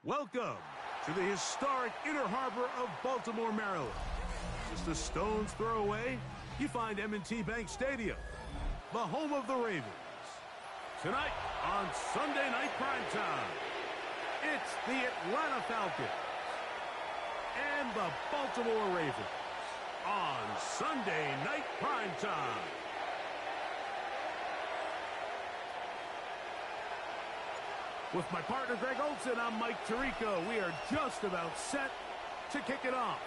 Welcome to the historic Inner Harbor of Baltimore, Maryland. Just a stone's throw away, you find M&T Bank Stadium, the home of the Ravens. Tonight on Sunday Night Primetime, it's the Atlanta Falcons and the Baltimore Ravens on Sunday Night Primetime. With my partner, Greg Olson, I'm Mike Tirico. We are just about set to kick it off.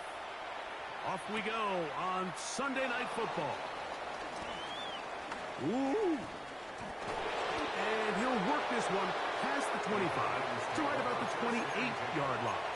Off we go on Sunday Night Football. Ooh. And he'll work this one past the 25 to right about the 28-yard line.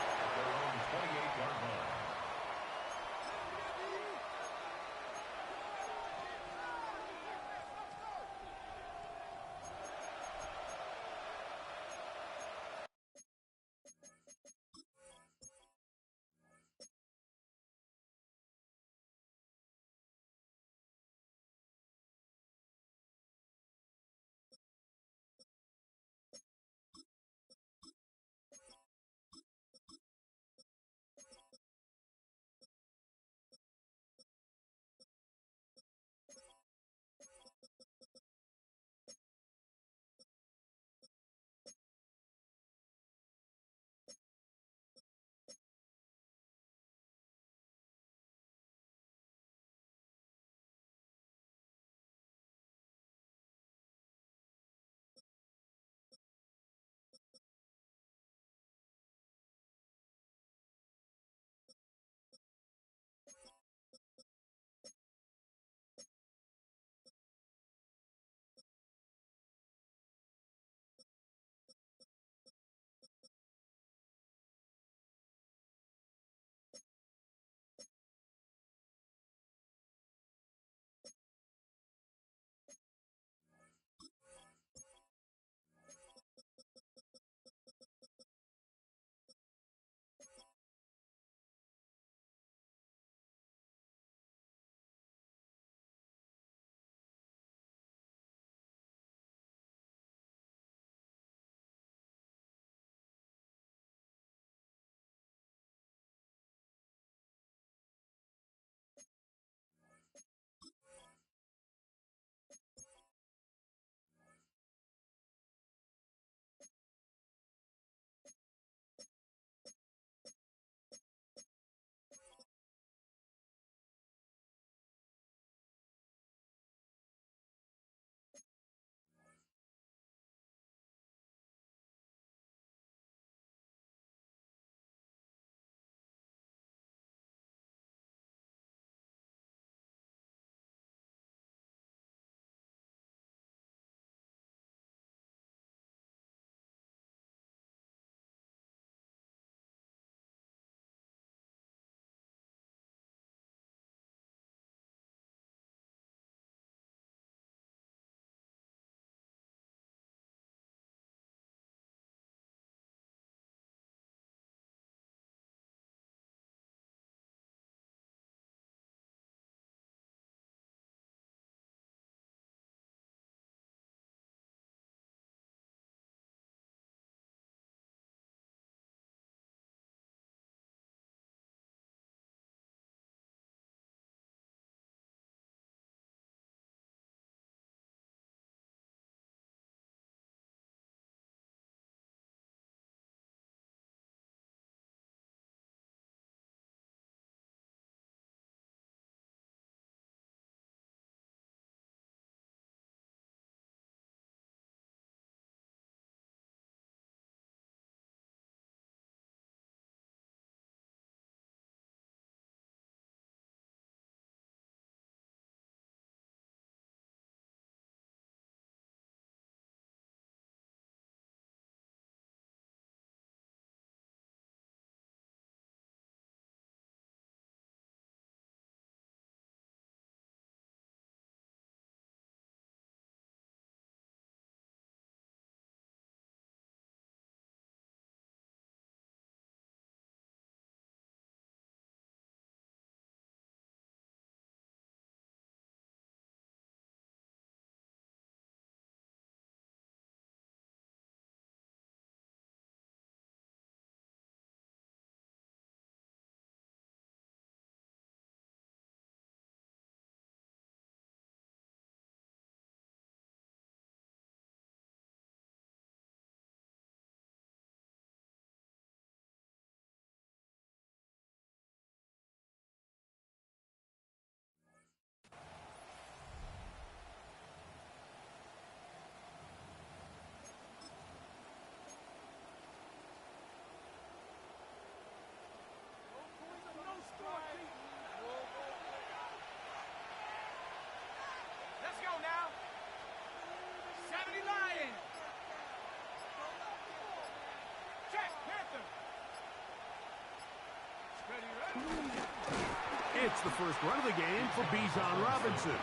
It's the first run of the game for Bijan Robinson.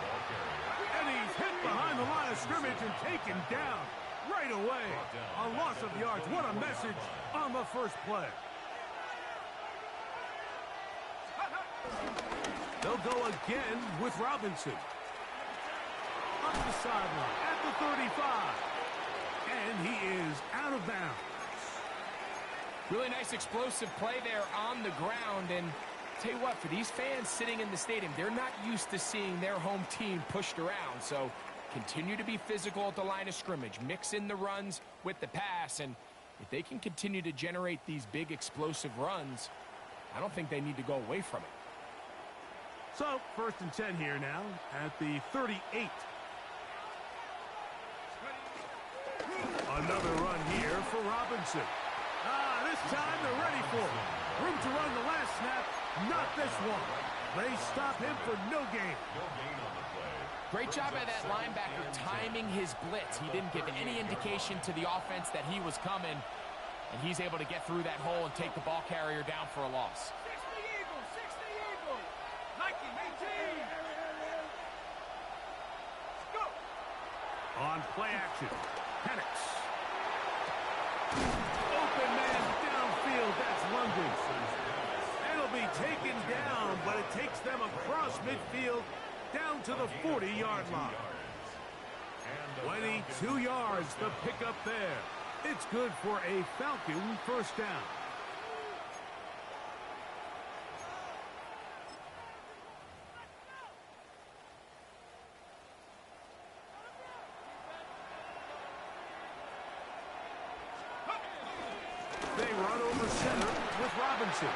And he's hit behind the line of scrimmage and taken down right away. A loss of yards. What a message on the first play. They'll go again with Robinson. Up the sideline at the 35. And he is out of bounds. Really nice explosive play there on the ground. And tell you what, for these fans sitting in the stadium, they're not used to seeing their home team pushed around. So continue to be physical at the line of scrimmage. Mix in the runs with the pass. And if they can continue to generate these big explosive runs, I don't think they need to go away from it. So, 1st and 10 here now at the 38. Another run here for Robinson. This time they're ready for it. Room to run the last snap, not this one. They stop him for no gain. Great job by that linebacker timing his blitz. He didn't give any indication to the offense that he was coming, and he's able to get through that hole and take the ball carrier down for a loss. On play action, Penix. Open man downfield, that's London. It'll be taken down, but it takes them across midfield down to the 40-yard line. 22 yards, the pickup there. It's good for a Falcon first down. They run over center with Robinson.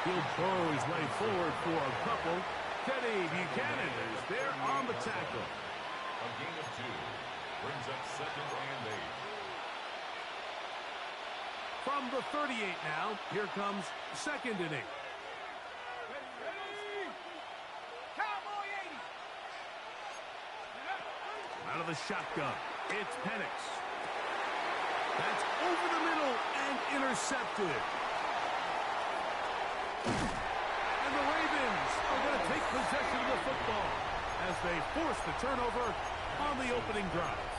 He'll burrow his way forward for a couple. Teddy Buchanan is there on the tackle. A gain of 2 brings up 2nd and 8. From the 38 now, here comes 2nd and 8. Out of the shotgun, it's Penix. That's over the middle and intercepted. And the Ravens are going to take possession of the football as they force the turnover on the opening drive.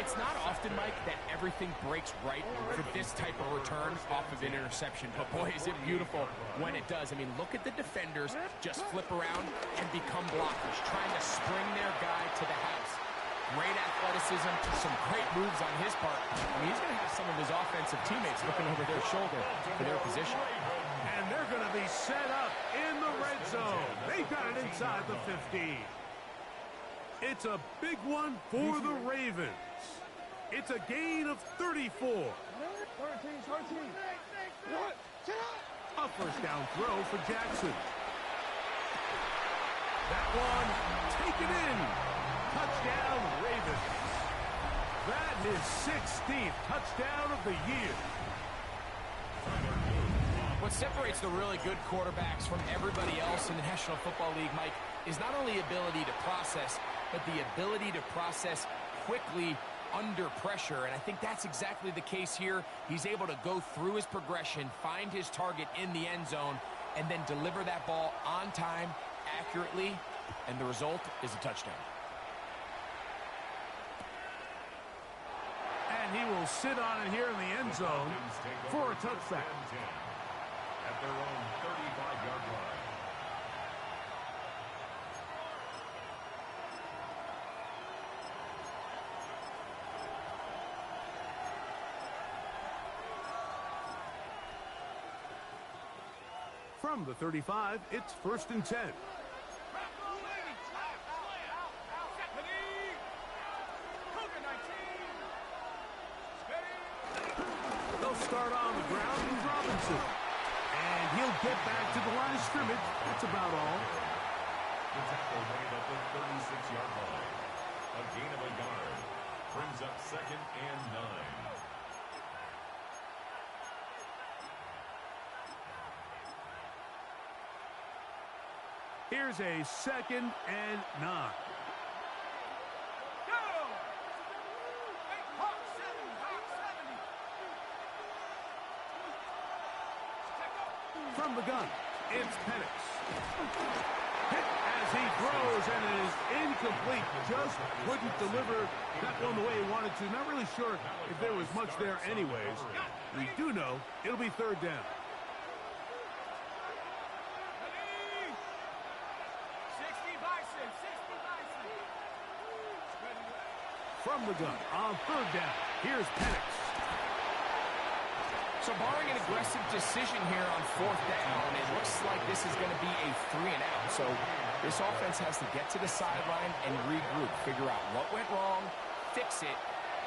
It's not often, Mike, that everything breaks right for this type of return off of an interception. But, boy, is it beautiful when it does. I mean, look at the defenders just flip around and become blockers, trying to spring their guy to the house. Great athleticism, some great moves on his part. I mean, he's going to have some of his offensive teammates looking over their shoulder for their position. And they're going to be set up in the red zone. They've got it inside the 15. It's a big one for the Ravens. It's a gain of 34. A first down throw for Jackson. That one taken in. Touchdown, Ravens. That is 16th touchdown of the year. What separates the really good quarterbacks from everybody else in the National Football League, Mike, is not only ability to process, but the ability to process quickly under pressure. And I think that's exactly the case here. He's able to go through his progression, find his target in the end zone, and then deliver that ball on time, accurately, and the result is a touchdown. And he will sit on it here in the end zone for a touchback. At their own 35-yard line. From the 35, it's 1st and 10. They'll start on the ground with Robinson. And he'll get back to the line of scrimmage. That's about all. The tackle made at the 36-yard line. A gain of a yard brings up 2nd and 9. Here's a 2nd and 9. From the gun, It's Penix. Hit as he throws, and it is incomplete. Just couldn't deliver that one the way he wanted to. Not really sure if there was much there anyways. We do know it'll be third down. From the gun on third down, here's Penix. So barring an aggressive decision here on fourth down, it looks like this is going to be a 3-and-out. So this offense has to get to the sideline and regroup, figure out what went wrong, fix it,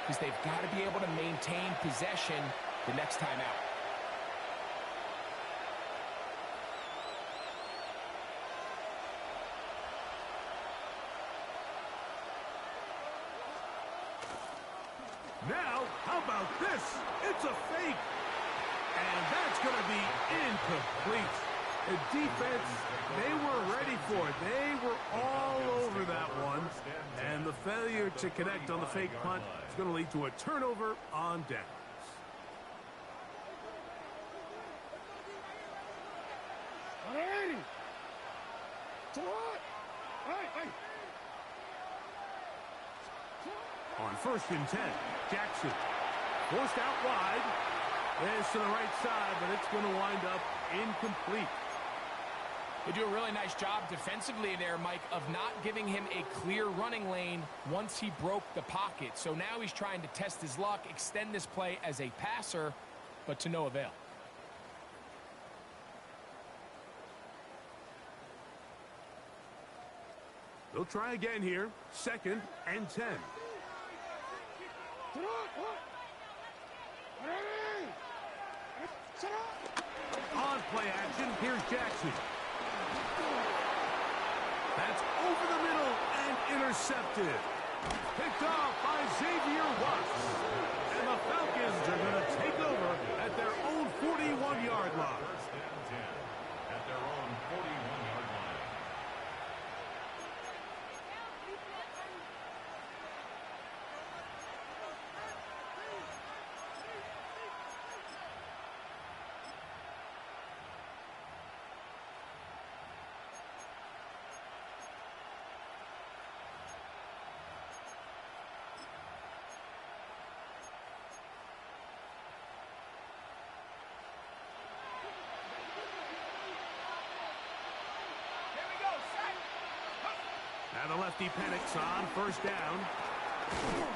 because they've got to be able to maintain possession the next time out. Now, how about this? It's a fake. And that's going to be incomplete. The defense, they were ready for it. They were all over that one. And the failure to connect on the fake punt is going to lead to a turnover on downs. On 1st and 10, Jackson forced out wide. It's to the right side, but it's going to wind up incomplete. They do a really nice job defensively there, Mike, of not giving him a clear running lane once he broke the pocket. So now he's trying to test his luck, extend this play as a passer, but to no avail. They'll try again here. 2nd and 10. On play action, here's Jackson. That's over the middle and intercepted. Picked off by Xavier Watts. And the Falcons are going to take over at their own 41-yard line. 1st and 10 at their own 41-yard line. Now the lefty Penix on 1st down.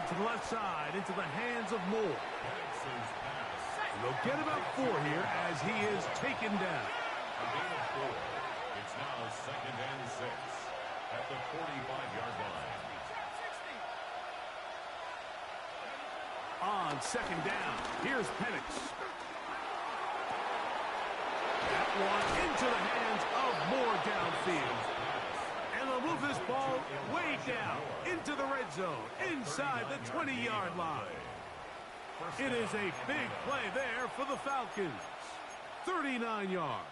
To the left side, into the hands of Mula. And they'll get about 4 here as he is taken down. A gain of 4. It's now 2nd and 6 at the 45-yard line. On 2nd down, here's Penix. That one into the hands of Moore downfield. And they'll move this ball way down into the red zone, inside the 20-yard line. It is a big play there for the Falcons. 39 yards.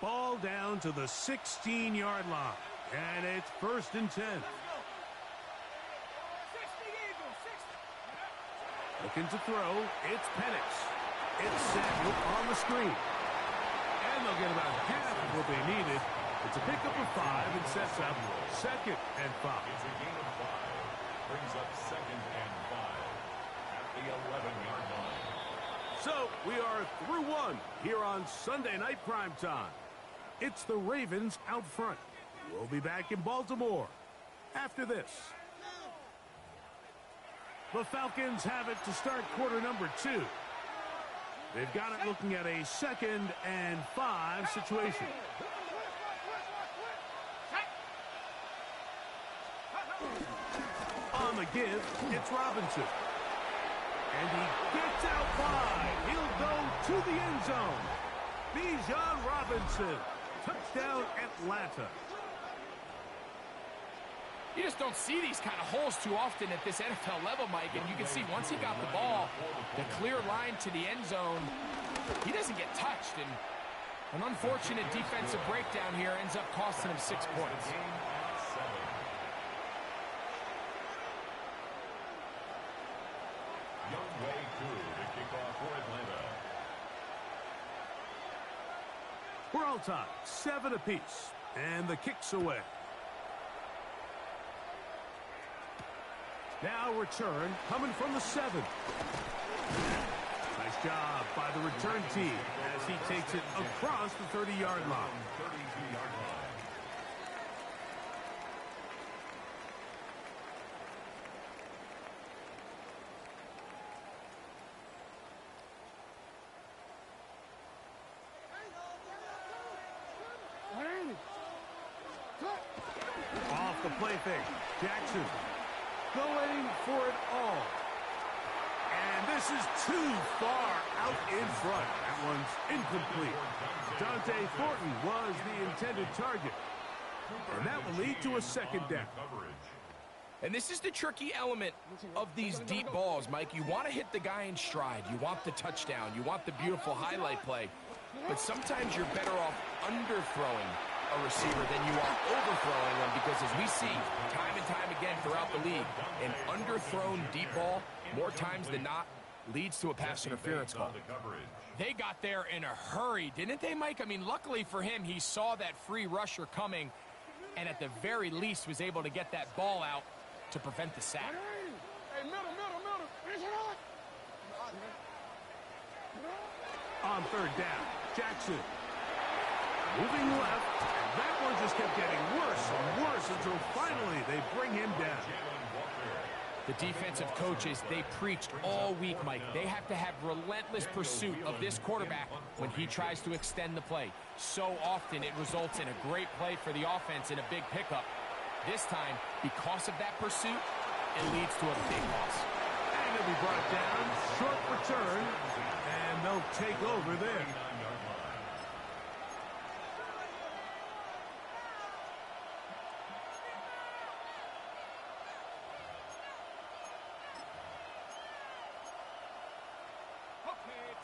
Ball down to the 16-yard line. And it's 1st and 10. Looking to throw, it's Penix. It's Samuel on the screen. And they'll get about half of what they needed. It's a pickup of 5 and sets up 2nd and 5. It's a gain of 5. Brings up 2nd and 5 at the 11-yard line. So we are through 1 here on Sunday Night Primetime. It's the Ravens out front. We'll be back in Baltimore after this. The Falcons have it to start quarter number 2. They've got it looking at a 2nd and 5 situation. On the give, it's Robinson. And he gets out wide. He'll go to the end zone. Bijan Robinson. Touchdown, Atlanta. You just don't see these kind of holes too often at this NFL level, Mike. And you can see once he got the ball, the clear line to the end zone, he doesn't get touched. And An unfortunate defensive breakdown here ends up costing him 6 points. We're all tied, 7 apiece, and the kick's away. Now return coming from the 7. Nice job by the return team as he takes it across the 30-yard line. Off the play fake. Jackson going for it all. And this is too far out in front. That one's incomplete. Dante Thornton was the intended target. And that will lead to a second down. And this is the tricky element of these deep balls, Mike. You want to hit the guy in stride. You want the touchdown. You want the beautiful highlight play. But sometimes you're better off underthrowing a receiver than you are overthrowing them, because as we see time and time again throughout the league, an underthrown deep ball, more times than not, leads to a pass interference call. They got there in a hurry, didn't they, Mike? I mean, luckily for him, he saw that free rusher coming and at the very least was able to get that ball out to prevent the sack. On third down, Jackson moving left, and that one just kept getting worse and worse until finally they bring him down. The defensive coaches, they preached all week, Mike. They have to have relentless pursuit of this quarterback when he tries to extend the play. So often it results in a great play for the offense and a big pickup. This time, because of that pursuit, it leads to a big loss. And he'll be brought down, short return, and they'll take over there.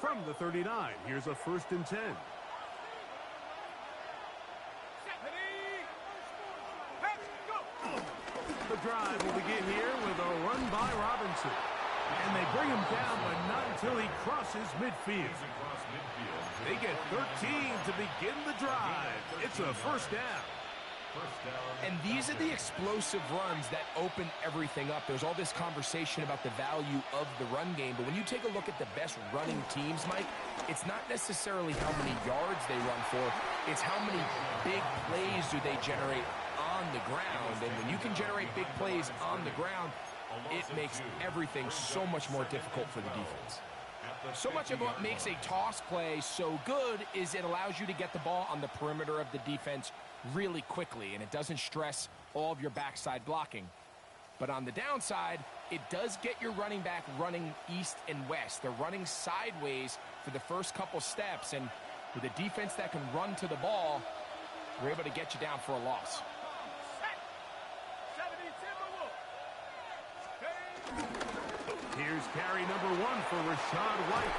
From the 39, here's a 1st and 10. The drive will begin here with a run by Robinson. And they bring him down, but not until he crosses midfield. They get 13 to begin the drive. It's a 1st down. And these are the explosive runs that open everything up. There's all this conversation about the value of the run game, but when you take a look at the best running teams, Mike, it's not necessarily how many yards they run for, it's how many big plays do they generate on the ground. And when you can generate big plays on the ground, it makes everything so much more difficult for the defense. So much of what makes a toss play so good is it allows you to get the ball on the perimeter of the defense really quickly, and it doesn't stress all of your backside blocking. But on the downside, it does get your running back running east and west. They're running sideways for the first couple steps, and with a defense that can run to the ball, we're able to get you down for a loss. Here's carry number 1 for Rashad White.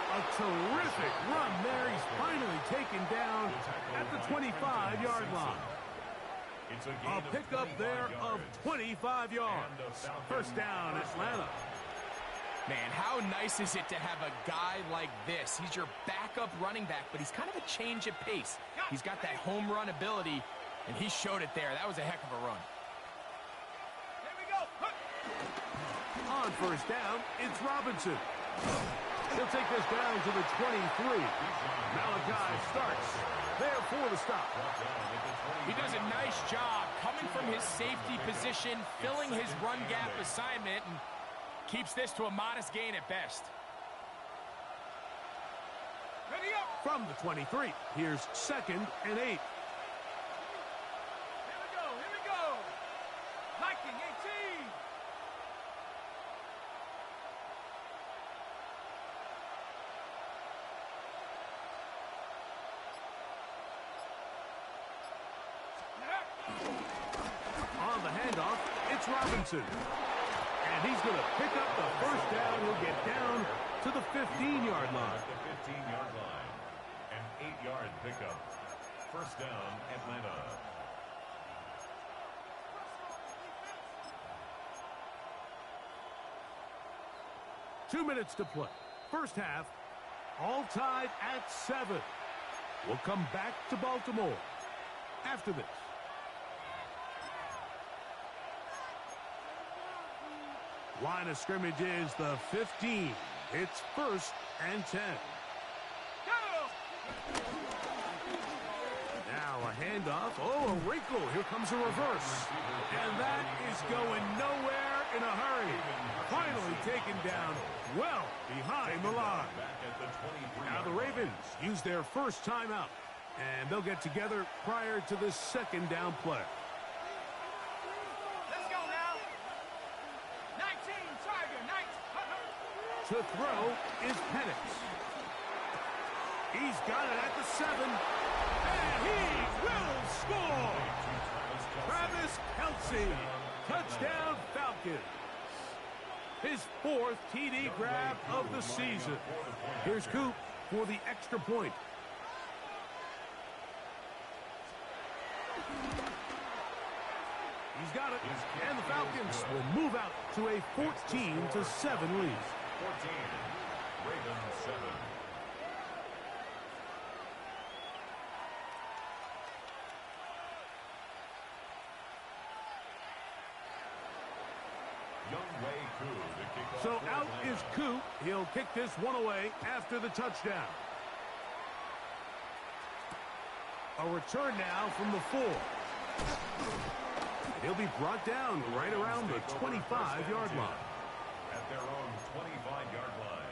A terrific run there. He's finally taken down at the 25-yard line. A pickup there of 25 yards. 1st down, Atlanta. Man, how nice is it to have a guy like this? He's your backup running back, but he's kind of a change of pace. He's got that home run ability, and he showed it there. That was a heck of a run. On 1st down, it's Robinson. He'll take this down to the 23. Malachi starts there for the stop. He does a nice job coming from his safety position, filling his run gap assignment, and keeps this to a modest gain at best. From the 23, here's 2nd and 8. Here we go. Viking 18. On the handoff, it's Robinson. And he's going to pick up the 1st down. He'll get down to the 15-yard line. The 15-yard line. And 8-yard pickup. First down, Atlanta. Two minutes to play. First half, all tied at 7. We'll come back to Baltimore after this. Line of scrimmage is the 15. It's 1st and 10. Now a handoff. Oh, a wrinkle. Here comes a reverse. And that is going nowhere in a hurry. Finally taken down well behind the line. Now the Ravens use their first timeout. And they'll get together prior to the second down play. Let's go now. 19, Tiger, 19. To throw is Penix. He's got it at the 7. And he will score! Travis Kelce. Touchdown Falcons. His 4th TD grab of the season. Here's Coop for the extra point. He's got it. And the Falcons will move out to a 14-7 lead. 14, Ravens 7. So out is Coop. He'll kick this one away after the touchdown. A return now from the 4. He'll be brought down right around the 25-yard line. At their own 25-yard line.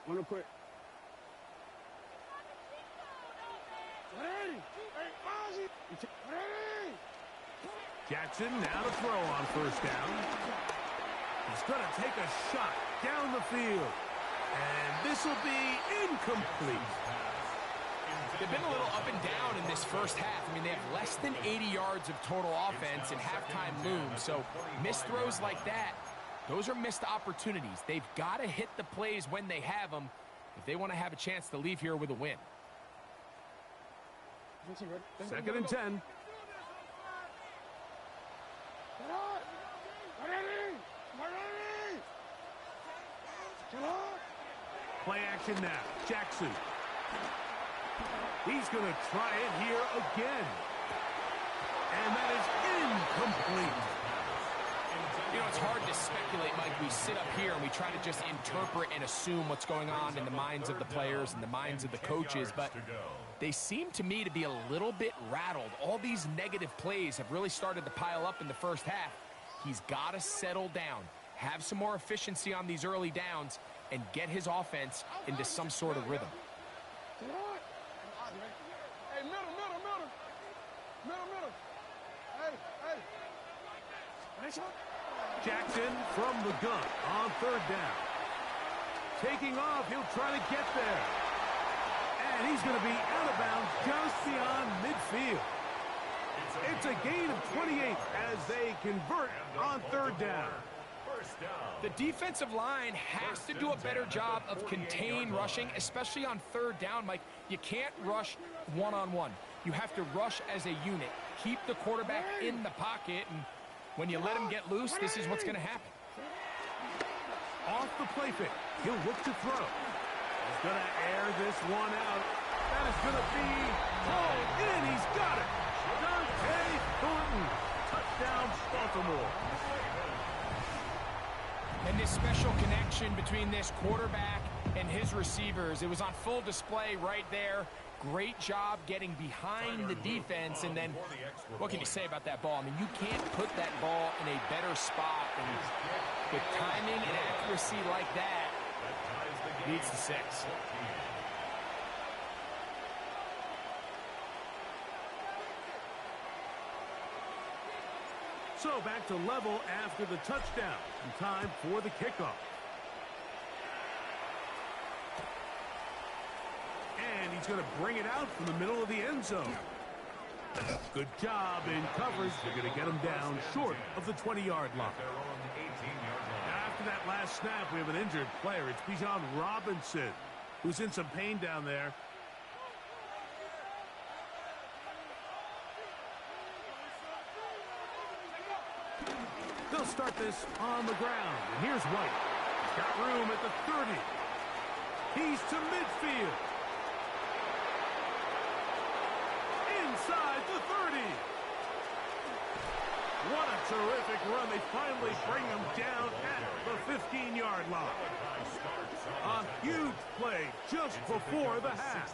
Real quick. Jackson now to throw on first down. He's going to take a shot down the field. And this will be incomplete. They've been a little up and down in this first half. I mean, they have less than 80 yards of total offense and halftime looms. So missed throws like that, those are missed opportunities. They've got to hit the plays when they have them if they want to have a chance to leave here with a win. 2nd and 10. Play action now. Jackson. He's going to try it here again. And that is incomplete. You know, it's hard to speculate, Mike. We sit up here and we try to just interpret and assume what's going on in the minds of the players and the minds of the coaches, but they seem to me to be a little bit rattled. All these negative plays have really started to pile up in the first half. He's got to settle down, have some more efficiency on these early downs, and get his offense into some sort of rhythm. Hey, middle. Hey. Jackson from the gun on 3rd down. Taking off, he'll try to get there. And he's going to be out of bounds just beyond midfield. It's a gain of 28 as they convert on 3rd down. The defensive line has to do a better job of contain rushing, especially on 3rd down, Mike. You can't rush one-on-one. You have to rush as a unit. Keep the quarterback in the pocket, and when you let him get loose, this is what's going to happen. Off the play fake, he'll look to throw. He's going to air this one out. That is going to be pulled in. He's got it. Dante Thornton. Touchdown, Baltimore. And this special connection between this quarterback and his receivers, it was on full display right there. Great job getting behind the defense, and then what can you say about that ball? I mean, you can't put that ball in a better spot, and with timing and accuracy like that, leads to 6. So back to level after the touchdown. And time for the kickoff. And he he's going to bring it out from the middle of the end zone. Good job in coverage. They're going to get him down short of the 20-yard line. Now, after that last snap, we have an injured player. It's Bijan Robinson, who's in some pain down there. They'll start this on the ground. And here's White. He's got room at the 30. He's to midfield. Inside the 30. What a terrific run. They finally bring him down at the 15-yard line. A huge play just before the half.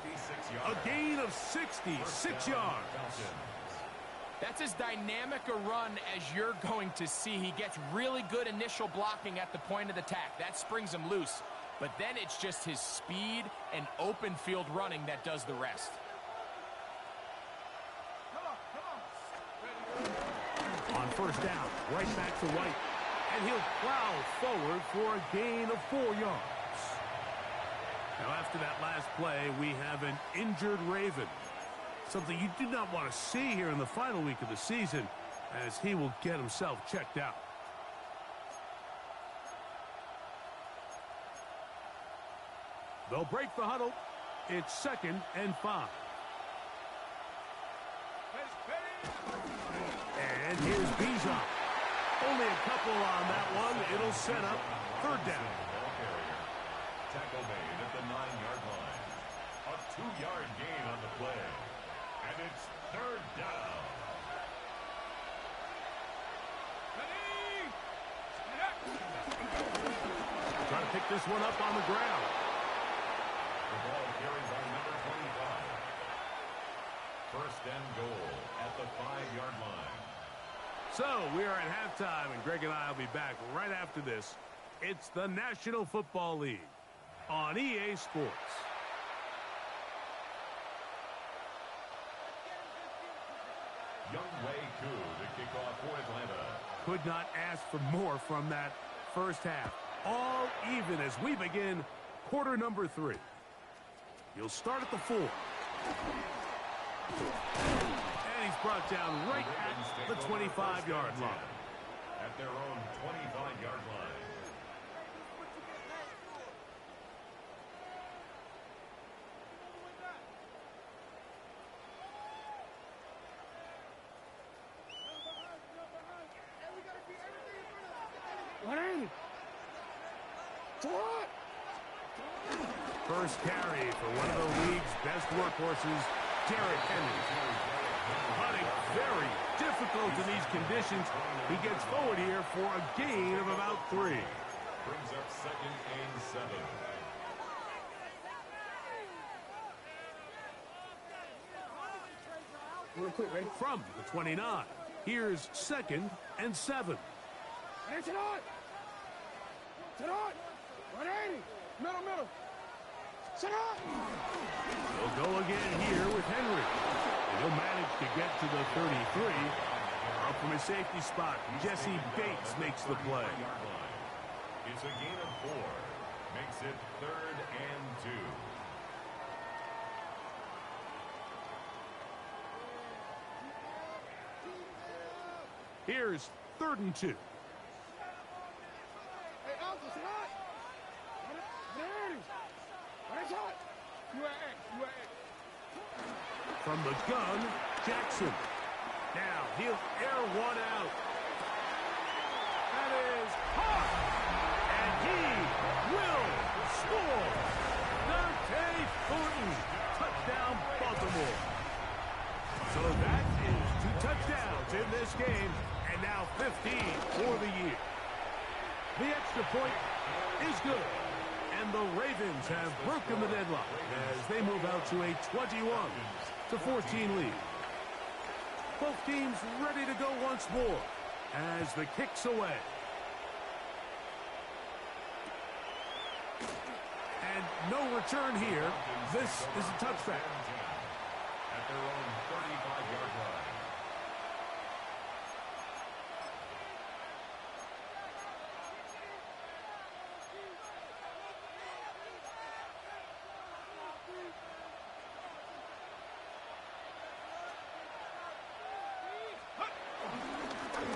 A gain of 66 yards. That's as dynamic a run as you're going to see. He gets really good initial blocking at the point of the attack. That springs him loose. But then it's just his speed and open field running that does the rest. On first down, right back to White. And he'll plow forward for a gain of 4 yards. Now after that last play, we have an injured Raven. Something you do not want to see here in the final week of the season, as he will get himself checked out. They'll break the huddle. It's 2nd and 5. And here's Bijan. Only a couple on that one. It'll set up 3rd down. Tackle made at the 9-yard line. A 2-yard gain on the play. And it's 3rd down. Trying to pick this one up on the ground. The ball carried by number 25. 1st and goal at the 5-yard line. So we are at halftime, and Greg and I will be back right after this. It's the National Football League on EA Sports. Younghoe Koo to kick off for Atlanta. Could not ask for more from that first half. All even as we begin quarter number 3. You'll start at the 4. And he's brought down right at the 25-yard line. At their own 25-yard line. First carry for one of the league's best workhorses, Derrick Henry. Hunting very difficult in these conditions. He gets forward here for a gain of about 3. Brings up 2nd and 7. Real quick, ready? From the 29, here's 2nd and 7. Hey, tonight! Tonight! 180! Middle! Tonight! They'll go again here with Henry. And he'll manage to get to the 33. Up from his safety spot, Jesse Bates makes the play. It's a gain of 4. Makes it 3rd and 2. Here's 3rd and 2. Hey, Alpha, tonight! 180! What is that? You at From the gun, Jackson. Now he'll air one out. That is hot. And he will score. Dante Thornton. Touchdown, Baltimore. So that is 2 touchdowns in this game. And now 15 for the year. The extra point is good. And the Ravens have broken the deadlock as they move out to a 21-14 lead. Both teams ready to go once more as the kick's away. And no return here. This is a touchback. At their own 35-yard line.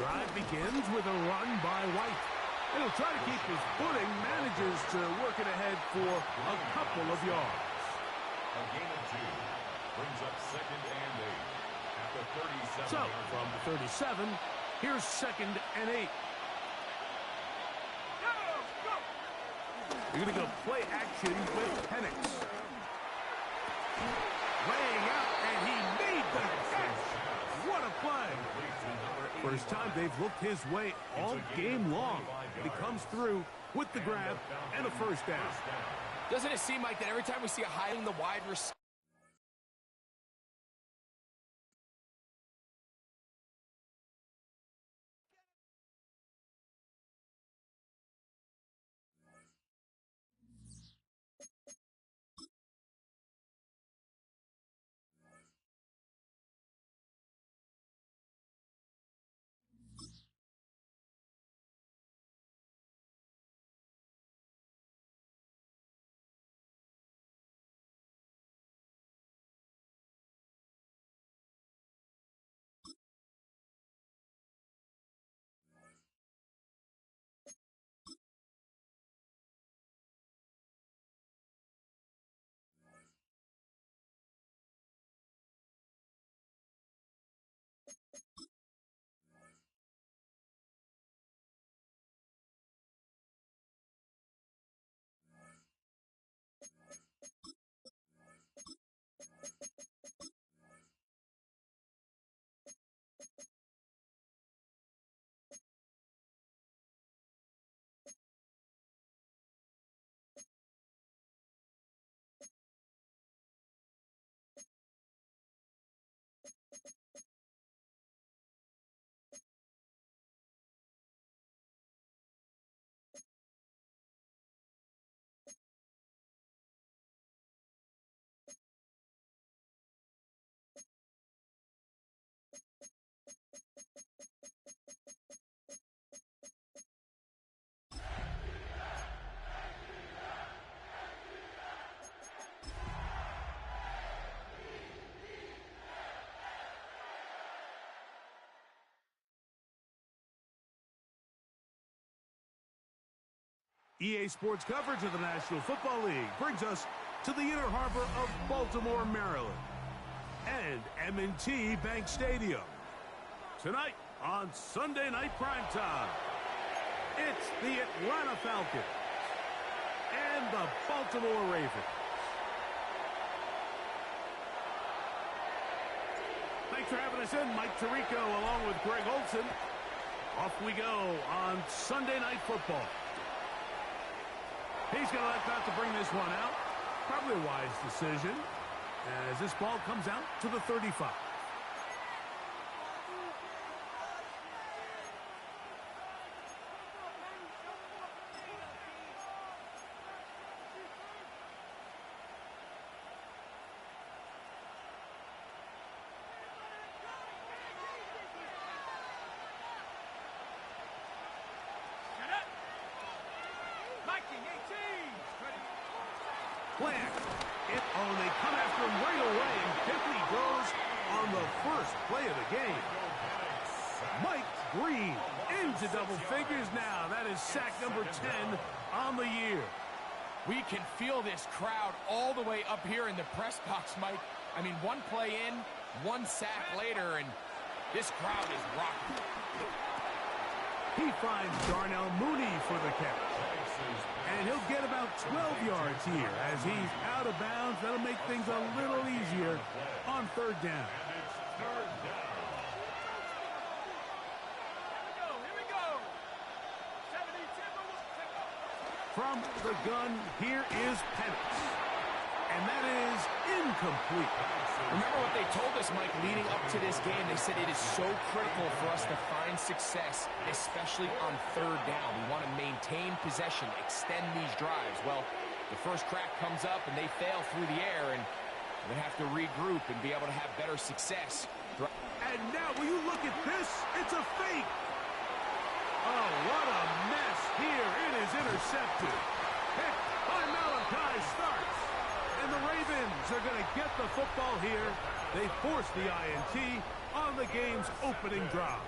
drive begins with a run by White. And he'll try to keep his footing, manages to work it ahead for a couple of yards. A gain of 2 brings up 2nd and 8 at the 37. So, from the 37, here's 2nd and 8. You're going to go play action with Penix. Laying out, and he made the catch. What a play. First time they've looked his way all game long. He comes through with the grab and a first down. Doesn't it seem like that every time we see a high in the wide receiver? EA Sports coverage of the National Football League brings us to the Inner Harbor of Baltimore, Maryland, and M&T Bank Stadium. Tonight on Sunday Night Primetime, it's the Atlanta Falcons and the Baltimore Ravens. Thanks for having us in. Mike Tirico along with Greg Olson. Off we go on Sunday Night Football. He's going to let that to bring this one out. Probably a wise decision as this ball comes out to the 35. Plant. They come after him right away, and Pipley goes on the first play of the game. Mike Green into double figures now. That is sack number 10 on the year. We can feel this crowd all the way up here in the press box, Mike. I mean, one play in, one sack later, and this crowd is rocking. He finds Darnell Mooney for the catch. And he'll get about 12 yards here as he's out of bounds. That'll make things a little easier on third down. Here we go. From the gun, here is Penix. And that is incomplete. Remember what they told us, Mike, leading up to this game? They said it is so critical for us to find success, especially on third down. We want to maintain possession, extend these drives. Well, the first crack comes up, and they fail through the air, and they have to regroup and be able to have better success. And now, will you look at this? It's a fake. Oh, what a mess here. It is intercepted. Picked by Malachi Starks. And the Ravens are going to get the football here. They force the INT on the game's opening drive.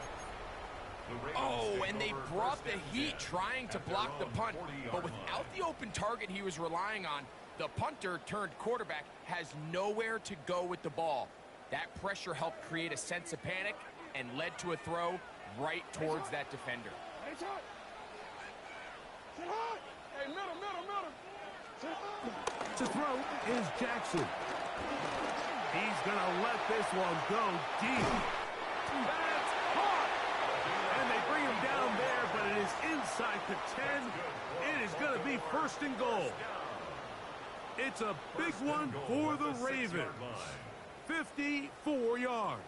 Oh, and they brought the heat trying to block the punt, but without the open target he was relying on, the punter turned quarterback has nowhere to go with the ball. That pressure helped create a sense of panic and led to a throw right towards that defender. To throw is Jackson. He's going to let this one go deep. That's caught. And they bring him down there, but it is inside the 10. It is going to be 1st and goal. It's a big one for the Ravens. 54 yards.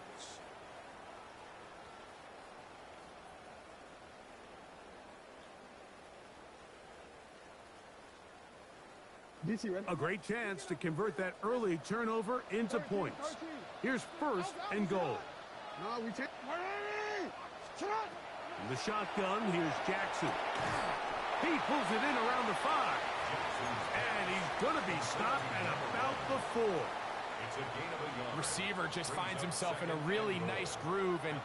A great chance to convert that early turnover into points. Here's 1st and goal. In the shotgun, here's Jackson. He pulls it in around the 5. And he's going to be stopped at about the 4. Receiver just finds himself in a really nice groove, and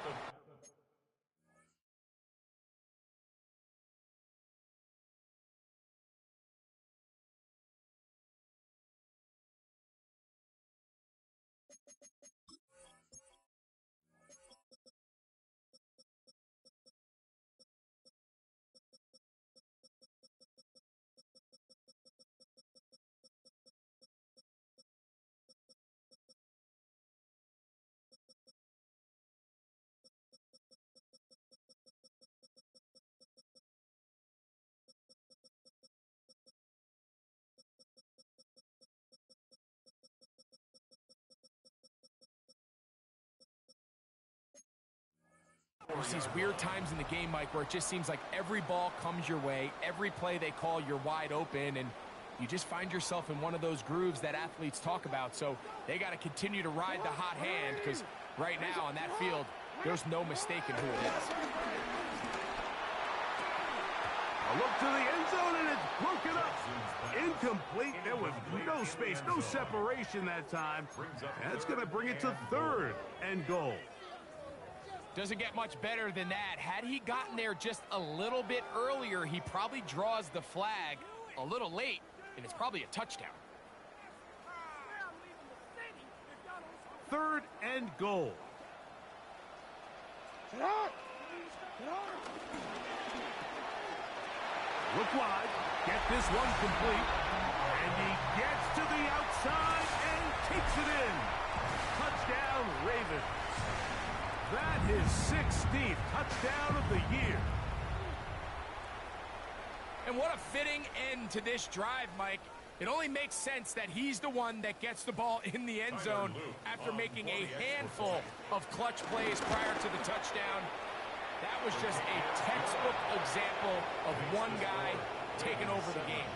there's these weird times in the game, Mike, where it just seems like every ball comes your way, every play they call, you're wide open, and you just find yourself in one of those grooves that athletes talk about. So they got to continue to ride the hot hand, because right now on that field, there's no mistaking who it is. A look to the end zone, and it's broken up. Incomplete. There was no space, no separation that time. That's going to bring it to 3rd and goal. Doesn't get much better than that. Had he gotten there just a little bit earlier, he probably draws the flag a little late, and it's probably a touchdown. 3rd and goal. Look wide. Get this one complete. And he gets to the outside and takes it in. Touchdown, Ravens. That is 16th touchdown of the year. And what a fitting end to this drive, Mike. It only makes sense that he's the one that gets the ball in the end zone after making a handful of clutch plays prior to the touchdown. That was just a textbook example of one guy taking over the game.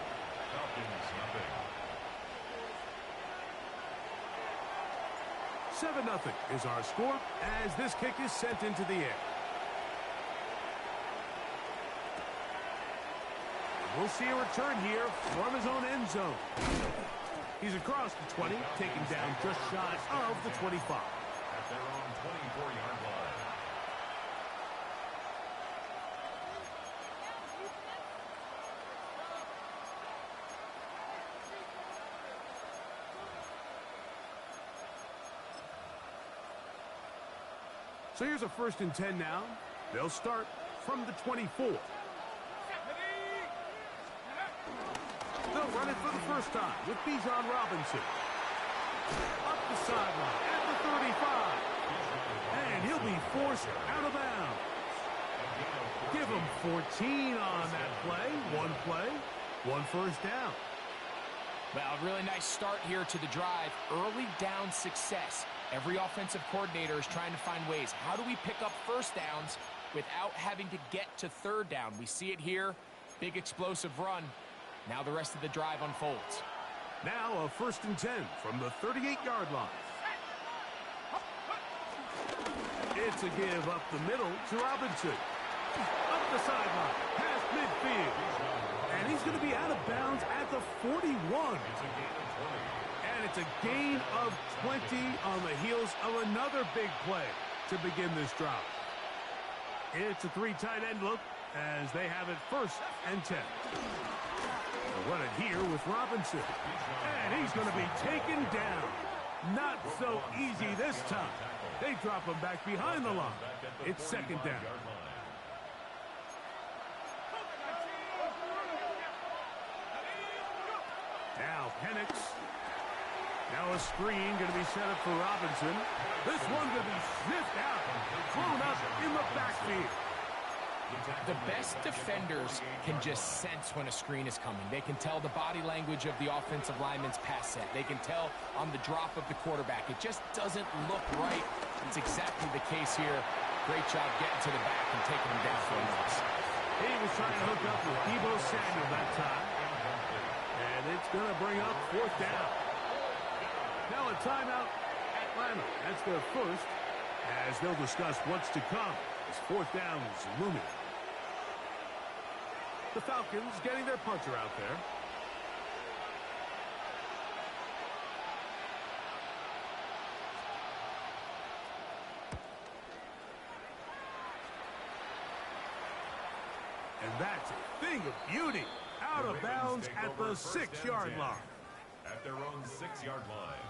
7-0 is our score as this kick is sent into the air. We'll see a return here from his own end zone. He's across the 20, taken down just shy of the 25. At their own 24-yard line. So here's a 1st and 10 now. They'll start from the 24. They'll run it for the first time with Bijan Robinson. Up the sideline at the 35. And he'll be forced out of bounds. Give him 14 on that play, one first down. Well, a really nice start here to the drive. Early down success. Every offensive coordinator is trying to find ways. How do we pick up first downs without having to get to 3rd down? We see it here. Big explosive run. Now the rest of the drive unfolds. Now a 1st and 10 from the 38-yard line. It's a give up the middle to Robinson. Up the sideline, past midfield. And he's going to be out of bounds at the 41. And it's a gain of 20 on the heels of another big play to begin this drive. It's a 3 tight end look as they have it 1st and 10. They'll run it here with Robinson. And he's going to be taken down. Not so easy this time. They drop him back behind the line. It's 2nd down. Now Penix. Now a screen going to be set up for Robinson. This one going to be sniffed out, thrown up in the backfield. The best defenders can just sense when a screen is coming. They can tell the body language of the offensive lineman's pass set. They can tell on the drop of the quarterback. It just doesn't look right. It's exactly the case here. Great job getting to the back and taking him down for a loss. He was trying to hook up with Deebo Samuel that time. And it's going to bring up 4th down. Now a timeout, Atlanta. That's their first, as they'll discuss what's to come as 4th down is looming. The Falcons getting their punter out there. And that's a thing of beauty. Out of bounds at the 6-yard line. At their own 6-yard line.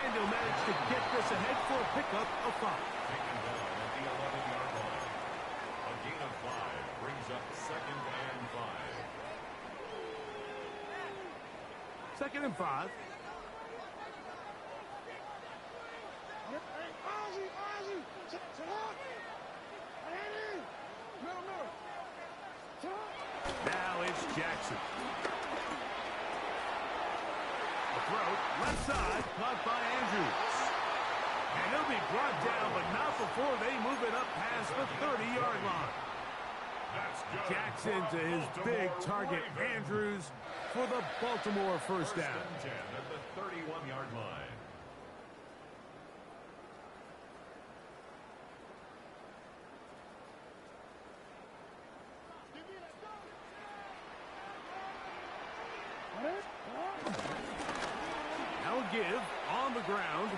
And he'll manage to get this ahead for a pickup of 5. Taken down at the 11-yard line. A gain of 5 brings up 2nd and 5. 2nd and 5. Now it's Jackson. The throw, left side, caught by Andrews. And he'll be brought down, but not before they move it up past the 30-yard line. That's good. Jackson to his big target, Andrews, for the Baltimore 1st down. 1st and 10 at the 31-yard line. Now a give on the ground.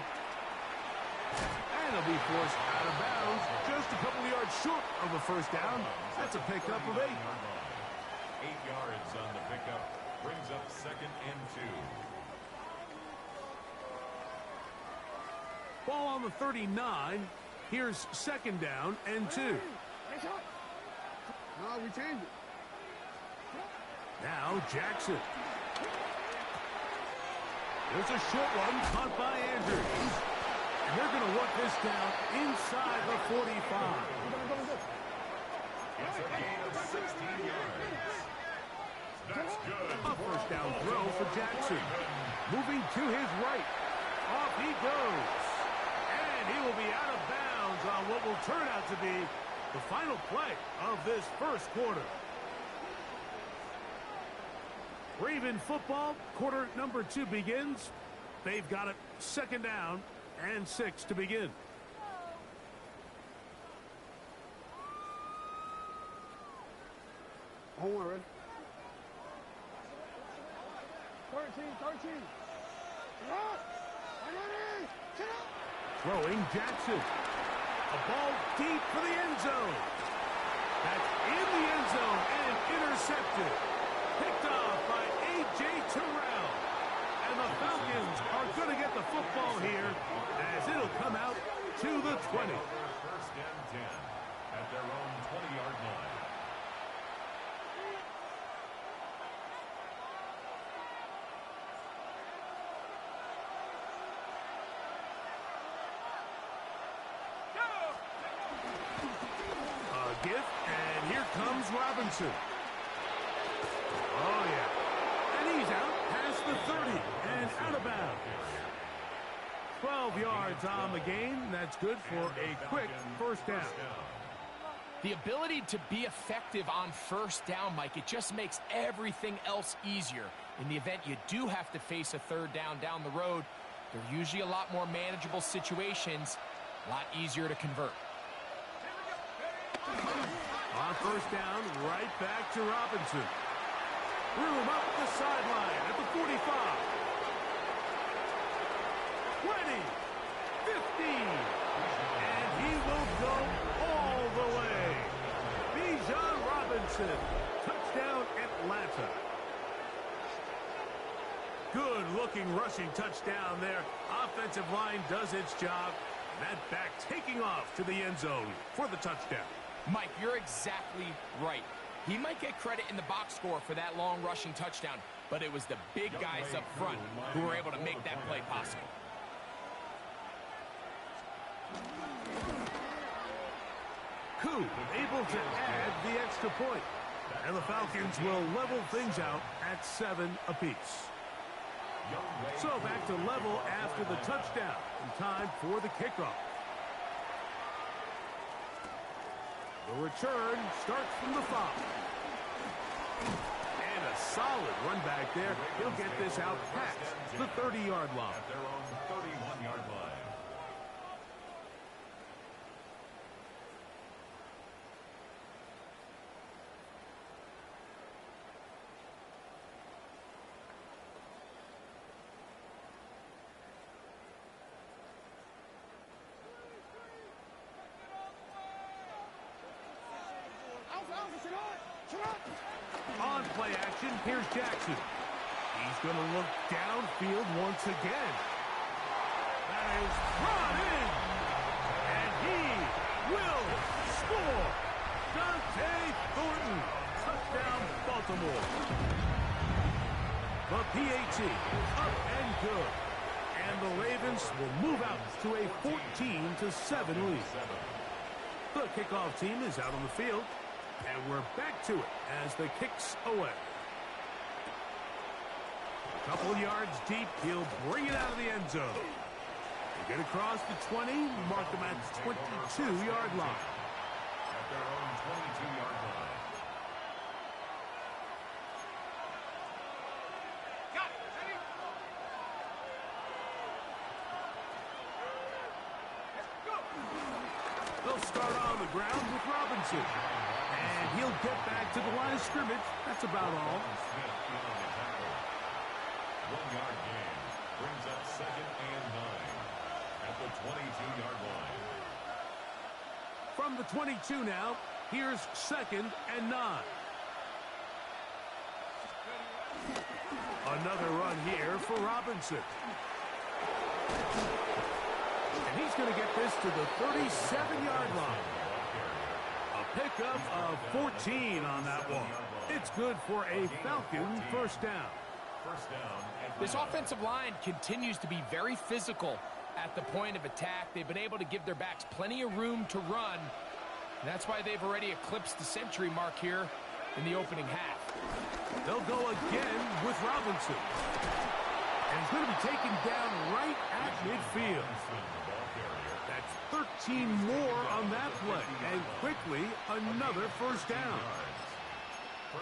And he'll be forced out of bounds just a couple of yards short of a 1st down. That's a pickup of 8. 8 yards on the pickup. Brings up 2nd and 2. Ball on the 39. Here's 2nd down and 2. No, we changed it. Now Jackson. There's a short one caught by Andrews. And they're going to work this down inside the 45. It's a gain of 16 yards. That's good. A 1st down throw for Jackson. Moving to his right. Off he goes. And he will be out of bounds on what will turn out to be the final play of this 1st quarter. Raven football, quarter number 2 begins. They've got it 2nd down and 6 to begin. Hold on, ready? 13. Throwing Jackson. A ball deep for the end zone. That's in the end zone and intercepted. Picked off by A.J. Terrell. And the Falcons are going to get the football here as it'll come out to the 20. 1st and 10 at their own 20-yard line. A gift, and here comes Robinson. Oh, yeah. And he's out past the 30 and out of bounds. 12 yards on the game. That's good for a quick 1st down. The ability to be effective on first down, Mike, it just makes everything else easier. In the event you do have to face a third down the road, they're usually a lot more manageable situations, a lot easier to convert. On first down, right back to Robinson. Room up the sideline at the 45. 20, 15, and he will go all the way. Bijan Robinson, touchdown Atlanta. Good-looking rushing touchdown there. Offensive line does its job. That back taking off to the end zone for the touchdown. Mike, you're exactly right. He might get credit in the box score for that long rushing touchdown, but it was the big guys up front who were able to make that play possible. Koo able to add the extra point. And the Falcons will level things out at 7 apiece. So back to level after the touchdown. And time for the kickoff. The return starts from the 5. And a solid run back there. He'll get this out past the 30-yard line. At their own 31-yard line. On play action, here's Jackson. He's going to look downfield once again. That is brought in. And he will score. Dante Thornton. Touchdown, Baltimore. The PAT up and good. And the Ravens will move out to a 14-7 lead. The kickoff team is out on the field. And we're back to it as the kick's away. A couple yards deep, he'll bring it out of the end zone. They get across the 20, mark them at the 22-yard line. At their own 22-yard line. They'll start on the ground with Robinson. And he'll get back to the line of scrimmage. That's about all. 1-yard gain brings up 2nd and 9 at the 22-yard line. From the 22 now, here's 2nd and 9. Another run here for Robinson. And he's going to get this to the 37-yard line. A pickup of 14 on that one. It's good for a Falcon first down. This offensive line continues to be very physical at the point of attack. They've been able to give their backs plenty of room to run. And that's why they've already eclipsed the century mark here in the opening half. They'll go again with Robinson. And he's going to be taken down right at midfield. That's 13 more on that play. And quickly, another first down.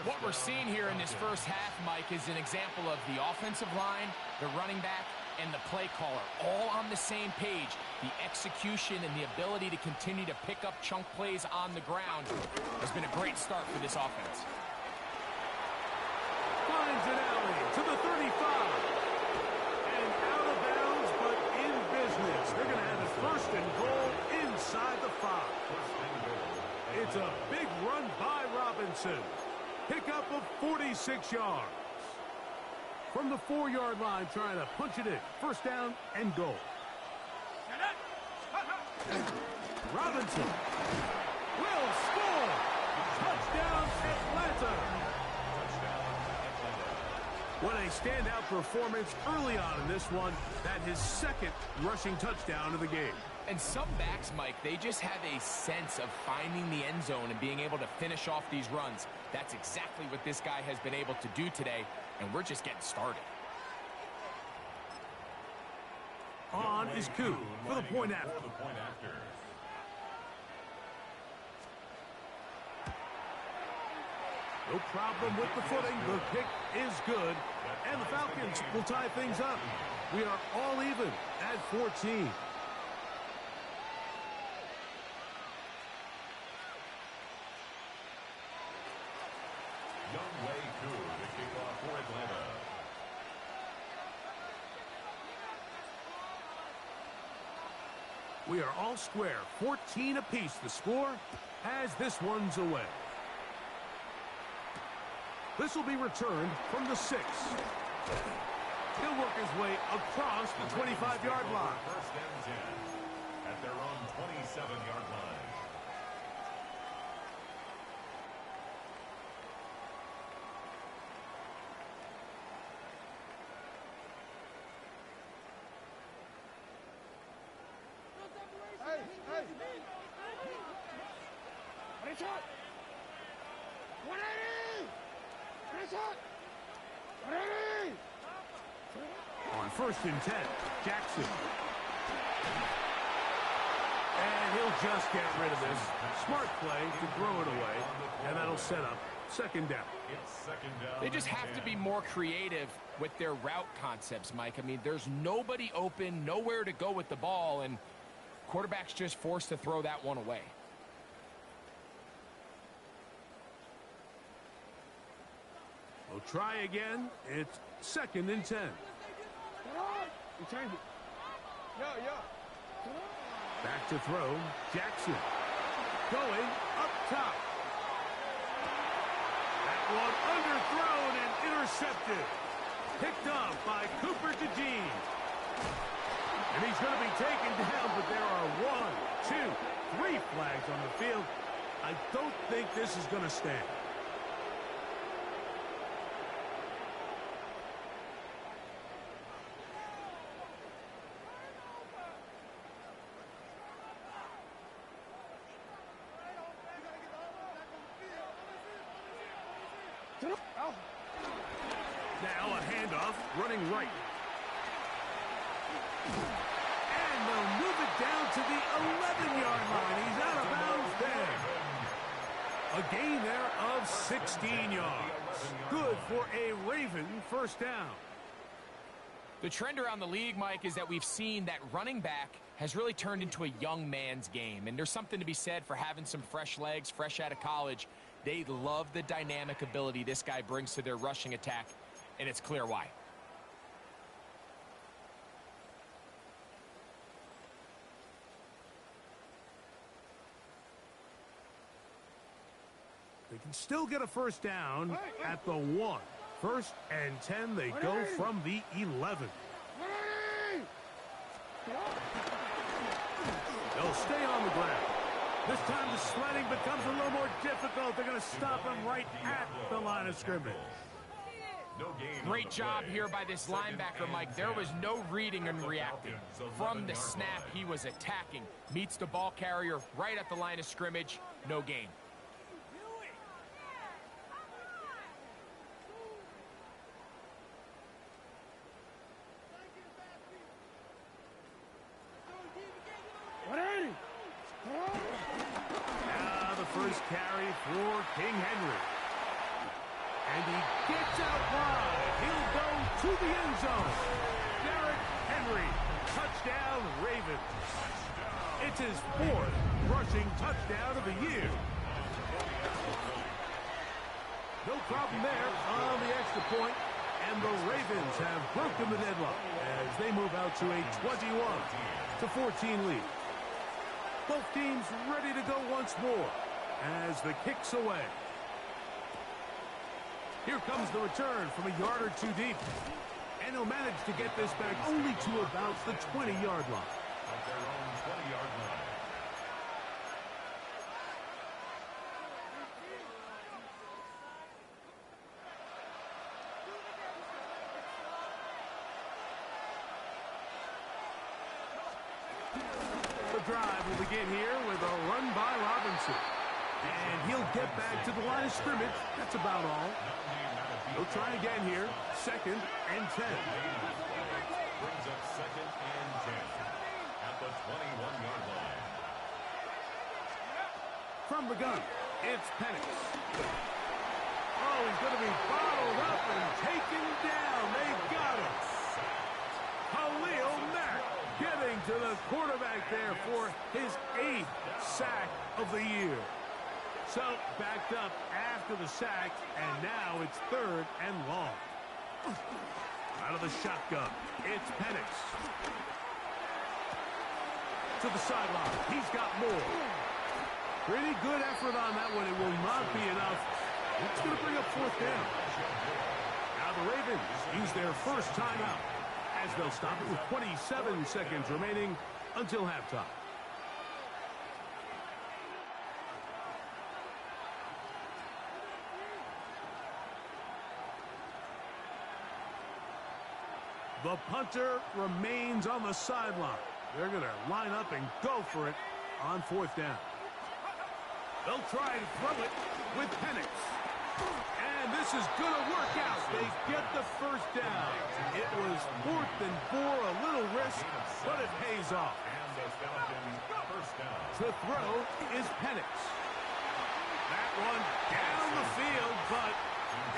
What we're seeing here in this first half, Mike, is an example of the offensive line, the running back, and the play caller all on the same page. The execution and the ability to continue to pick up chunk plays on the ground has been a great start for this offense. Finds an alley to the 35. And out of bounds, but in business. They're going to have a 1st and goal inside the 5. It's a big run by Robinson. Pickup of 46 yards. From the 4-yard line, trying to punch it in. First down and goal. Robinson will score. Touchdown, Atlanta. What a standout performance early on in this one. That his 2nd rushing touchdown of the game. And some backs, Mike, they just have a sense of finding the end zone and being able to finish off these runs. That's exactly what this guy has been able to do today, and we're just getting started. On is Koo for the point after. No problem with the footing. The kick is good. And the Falcons will tie things up. We are all even at 14. We are all square. 14 apiece the score as this one's away. This will be returned from the 6. He'll work his way across the 25-yard line. First and 10 at their own 27-yard line. On first and 10, Jackson. And he'll just get rid of this. Smart play to throw it away, and that'll set up second down. They just have to be more creative with their route concepts, Mike. I mean, there's nobody open, nowhere to go with the ball, and quarterback's just forced to throw that one away. We'll try again. It's second and 10. Back to throw. Jackson. Going up top. That one underthrown and intercepted. Picked up by Cooper DeJean. And he's going to be taken down, but there are 1, 2, 3 flags on the field. I don't think this is going to stand. Now a handoff, running right. And they'll move it down to the 11-yard line. He's out of bounds there. A gain there of 16 yards. Good for a Raven first down. The trend around the league, Mike, is that we've seen that running back has really turned into a young man's game. And there's something to be said for having some fresh legs, fresh out of college. They love the dynamic ability this guy brings to their rushing attack, and it's clear why. They can still get a first down at the 1. First and 10, they go from the 11. They'll stay on the ground. This time the sledding becomes a little more difficult. They're going to stop him right at the line of scrimmage. Great job here by this linebacker, Mike. There was no reading and reacting. From the snap, he was attacking. Meets the ball carrier right at the line of scrimmage. No gain. Now the first carry for King Henry. And he gets out wide. He'll go to the end zone. Derrick Henry, touchdown Ravens. It's his 4th rushing touchdown of the year. No problem there on the extra point. And the Ravens have broken the deadlock as they move out to a 21-14 lead. Both teams ready to go once more as the kick's away. Here comes the return from a yard or 2 deep. And he'll manage to get this back only to about the 20-yard line. At their own 20-yard line. The drive will begin here with a run by Robinson. And he'll get back to the line of scrimmage. That's about all. He'll try again here. Second and 10. Brings up second and 10 at the 21-yard line. From the gun, it's Penix. Oh, he's going to be bottled up and taken down. They got him. Khalil Mack getting to the quarterback there for his 8th sack of the year. So, backed up after the sack, and now it's 3rd and long. Out of the shotgun, it's Penix. To the sideline, he's got more. Pretty good effort on that one. It will not be enough. It's going to bring up 4th down. Now the Ravens use their first timeout as they'll stop it with 27 seconds remaining until halftime. The punter remains on the sideline. They're going to line up and go for it on 4th down. They'll try to throw it with Penix. And this is going to work out. They get the first down. It was 4th and 4, a little risk, but it pays off. To throw is Penix. That one down the field, but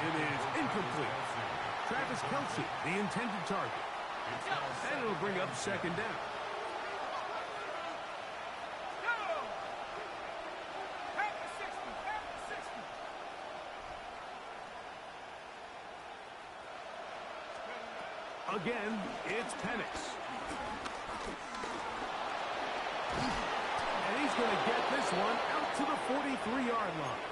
it is incomplete. Travis Kelce, the intended target. And it'll bring up 2nd down. Again, it's Penix. And he's going to get this one out to the 43-yard line.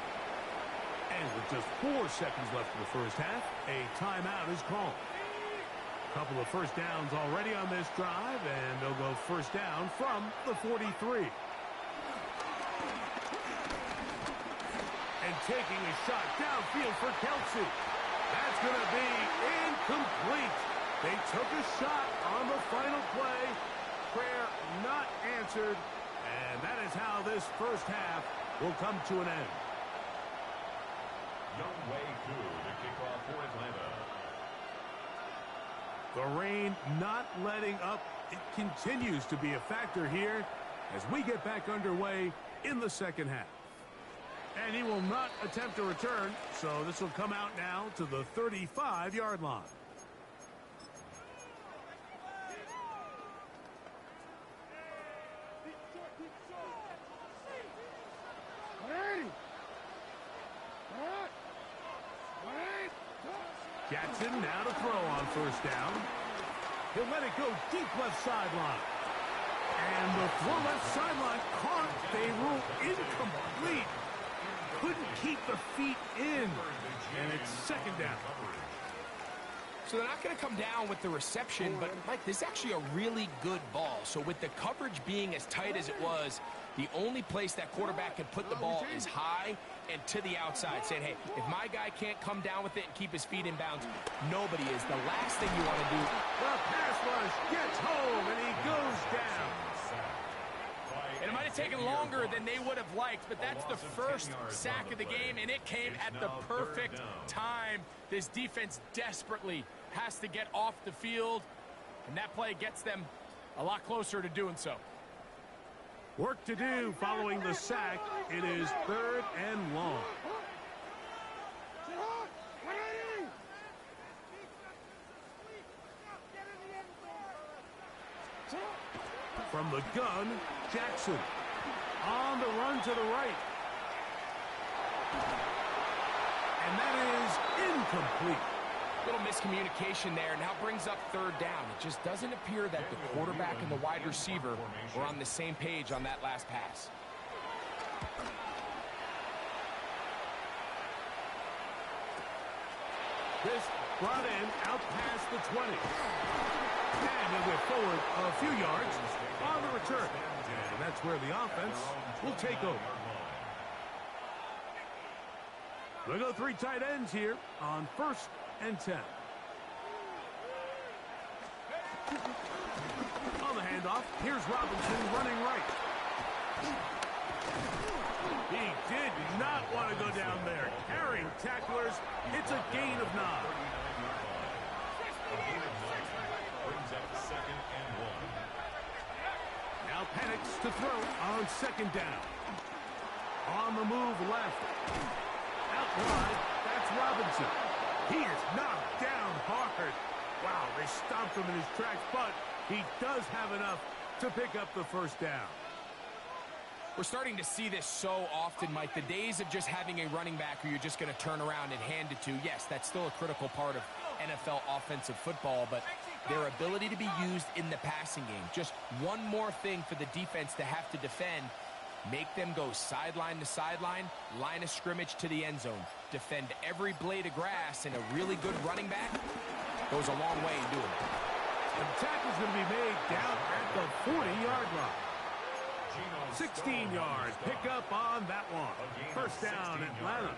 And with just 4 seconds left in the first half, a timeout is called. A couple of first downs already on this drive, and they'll go first down from the 43. And taking a shot downfield for Kelce. That's going to be incomplete. They took a shot on the final play. Prayer not answered. And that is how this first half will come to an end. Young Way Koo to kick off for Atlanta. The rain not letting up. It continues to be a factor here as we get back underway in the second half. And he will not attempt a return, so this will come out now to the 35-yard line. Jackson now to throw on first down. He'll let it go deep left sideline. And the throw left sideline caught. They rule incomplete. Couldn't keep the feet in. And it's 2nd down. So they're not going to come down with the reception, but, Mike, this is actually a really good ball. So with the coverage being as tight as it was, the only place that quarterback can put the ball is high and to the outside, saying, hey, if my guy can't come down with it and keep his feet in bounds, nobody is. The last thing you want to do. The pass rush gets home, and he goes down. And it might have taken longer than they would have liked, but that's the first sack of the game, and it came at the perfect time. This defense desperately has to get off the field, and that play gets them a lot closer to doing so. Work to do following the sack. It is 3rd and long. From the gun, Jackson on the run to the right. And that is incomplete. Little miscommunication there. Now brings up 3rd down. It just doesn't appear that the quarterback and the wide receiver were on the same page on that last pass. This brought in out past the 20. And he'll get forward a few yards on the return. And that's where the offense will take over. They'll go 3 tight ends here on 1st and 10. On the handoff, here's Robinson running right. He did not want to go down there. Carrying tacklers, it's a gain of 9. Brings up 2nd and 1. Now Penix to throw on 2nd down. On the move left. Out wide, that's Robinson. He is knocked down hard. Wow, they stomped him in his tracks, but he does have enough to pick up the first down. We're starting to see this so often, Mike. The days of just having a running back who you're just going to turn around and hand it to, yes, that's still a critical part of NFL offensive football, but their ability to be used in the passing game, just one more thing for the defense to have to defend, make them go sideline to sideline, line of scrimmage to the end zone, defend every blade of grass, and a really good running back goes a long way in doing it. The tackle's going to be made down at the 40-yard line. 16 yards, pick up on that one. First down, Atlanta.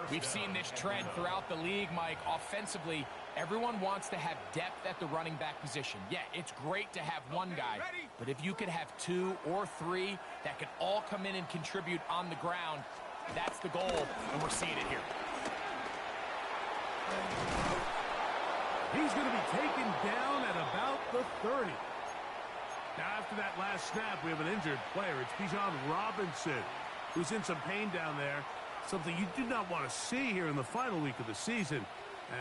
We've seen this trend throughout the league, Mike. Offensively, everyone wants to have depth at the running back position. Yeah, it's great to have one guy, but if you could have two or three that could all come in and contribute on the ground, that's the goal, and we're seeing it here. He's going to be taken down at about the 30. Now, after that last snap, we have an injured player. It's Bijan Robinson, who's in some pain down there. Something you do not want to see here in the final week of the season,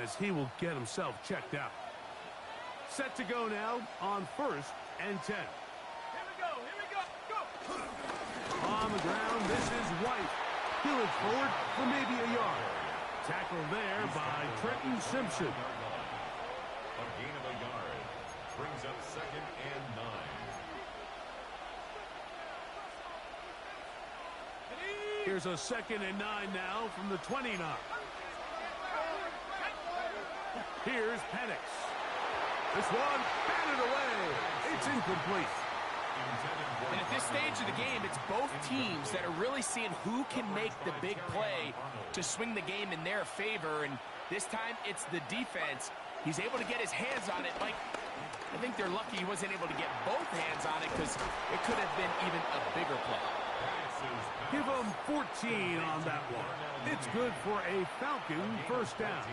as he will get himself checked out. Set to go now on 1st and 10. Here we go, go! On the ground, this is White. He'll look forward for maybe a yard. Tackled there by Trenton Simpson. A gain of a yard brings up 2nd and 9. Here's a 2nd and 9 now from the 29. Here's Penix. This one batted away. It's incomplete. And at this stage of the game, it's both teams that are really seeing who can make the big play to swing the game in their favor. And this time, it's the defense. He's able to get his hands on it. Mike, I think they're lucky he wasn't able to get both hands on it because it could have been even a bigger play. Give him 14 on that one. It's good for a Falcon first down.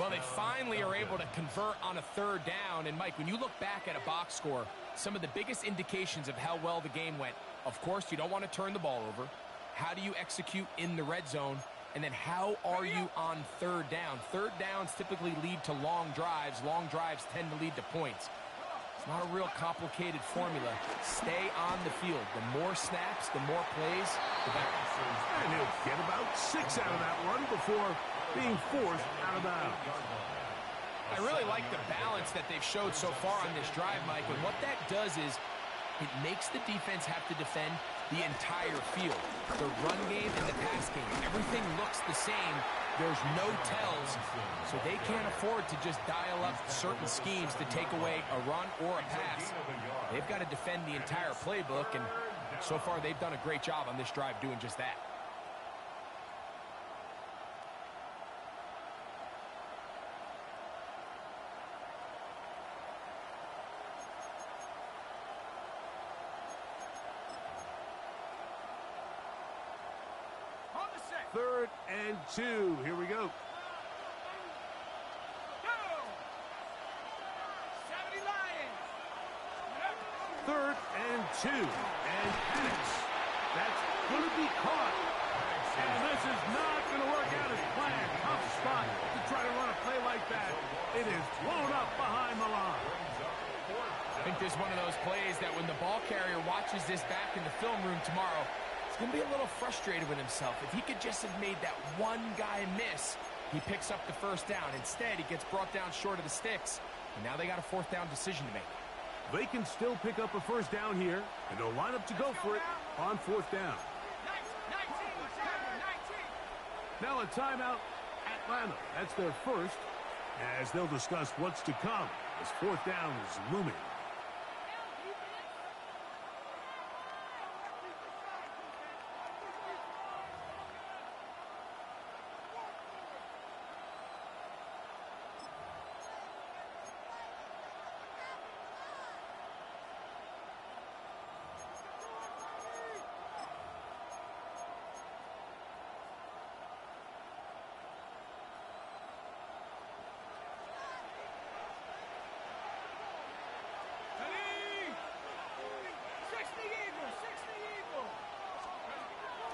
Well, they finally are able to convert on a 3rd down. And, Mike, when you look back at a box score, some of the biggest indications of how well the game went, of course, you don't want to turn the ball over. How do you execute in the red zone? And then how are you on 3rd down? 3rd downs typically lead to long drives. Long drives tend to lead to points. It's not a real complicated formula. Stay on the field. The more snaps, the more plays, the better. And he'll get about 6 out of that one before being forced out of bounds. I really like the balance that they've showed so far on this drive, Mike. And what that does is it makes the defense have to defend the entire field. The run game and the pass game, everything looks the same. There's no tells, so they can't afford to just dial up certain schemes to take away a run or a pass. They've got to defend the entire playbook, and so far they've done a great job on this drive doing just that. Third and 2. Here we go. Third and 2. And Penix. That's going to be caught. And this is not going to work out as planned. Tough spot to try to run a play like that. It is blown up behind the line. I think this is one of those plays that when the ball carrier watches this back in the film room tomorrow, he's going to be a little frustrated with himself. If he could just have made that one guy miss, he picks up the first down. Instead, he gets brought down short of the sticks, and now they got a 4th down decision to make. They can still pick up a first down here, and they'll line up to go for it on 4th down. Now a timeout, Atlanta. That's their first, as they'll discuss what's to come as 4th down is looming.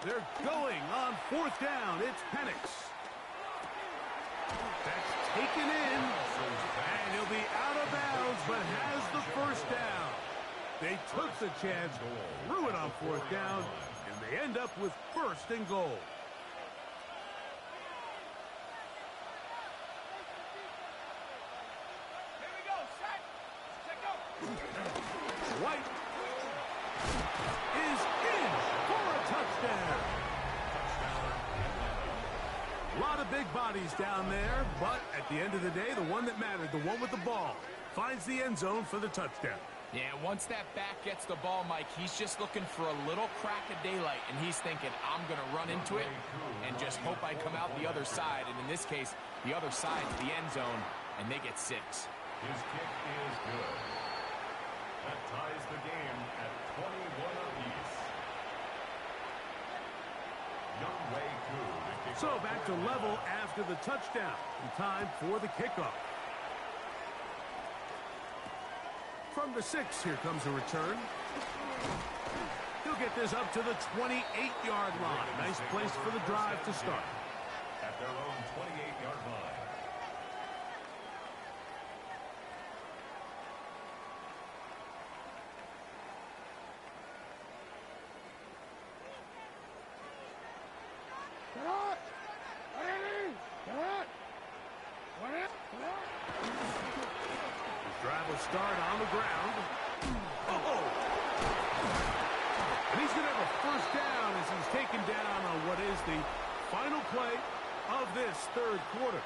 They're going on 4th down. It's Penix. That's taken in. And he'll be out of bounds, but has the first down. They took the chance, threw it on 4th down, and they end up with 1st and goal. Here we go, set go. White is in for a touchdown. A lot of big bodies down there, but at the end of the day, the one that mattered, the one with the ball, finds the end zone for the touchdown. Yeah, once that back gets the ball, Mike, he's just looking for a little crack of daylight, and he's thinking, I'm going to run into it and just hope I come out the other side. And in this case, the other side's the end zone, and they get 6. His kick is good. That ties the game at 21 apiece. Young Way Koo to kick So off back to level after the touchdown. And time for the kickoff. From the 6, here comes a return. He'll get this up to the 28-yard line. Nice place for the drive to start. At their own 28-yard line. Drive will start on the ground. Oh! And he's going to have a first down as he's taken down on what is the final play of this 3rd quarter.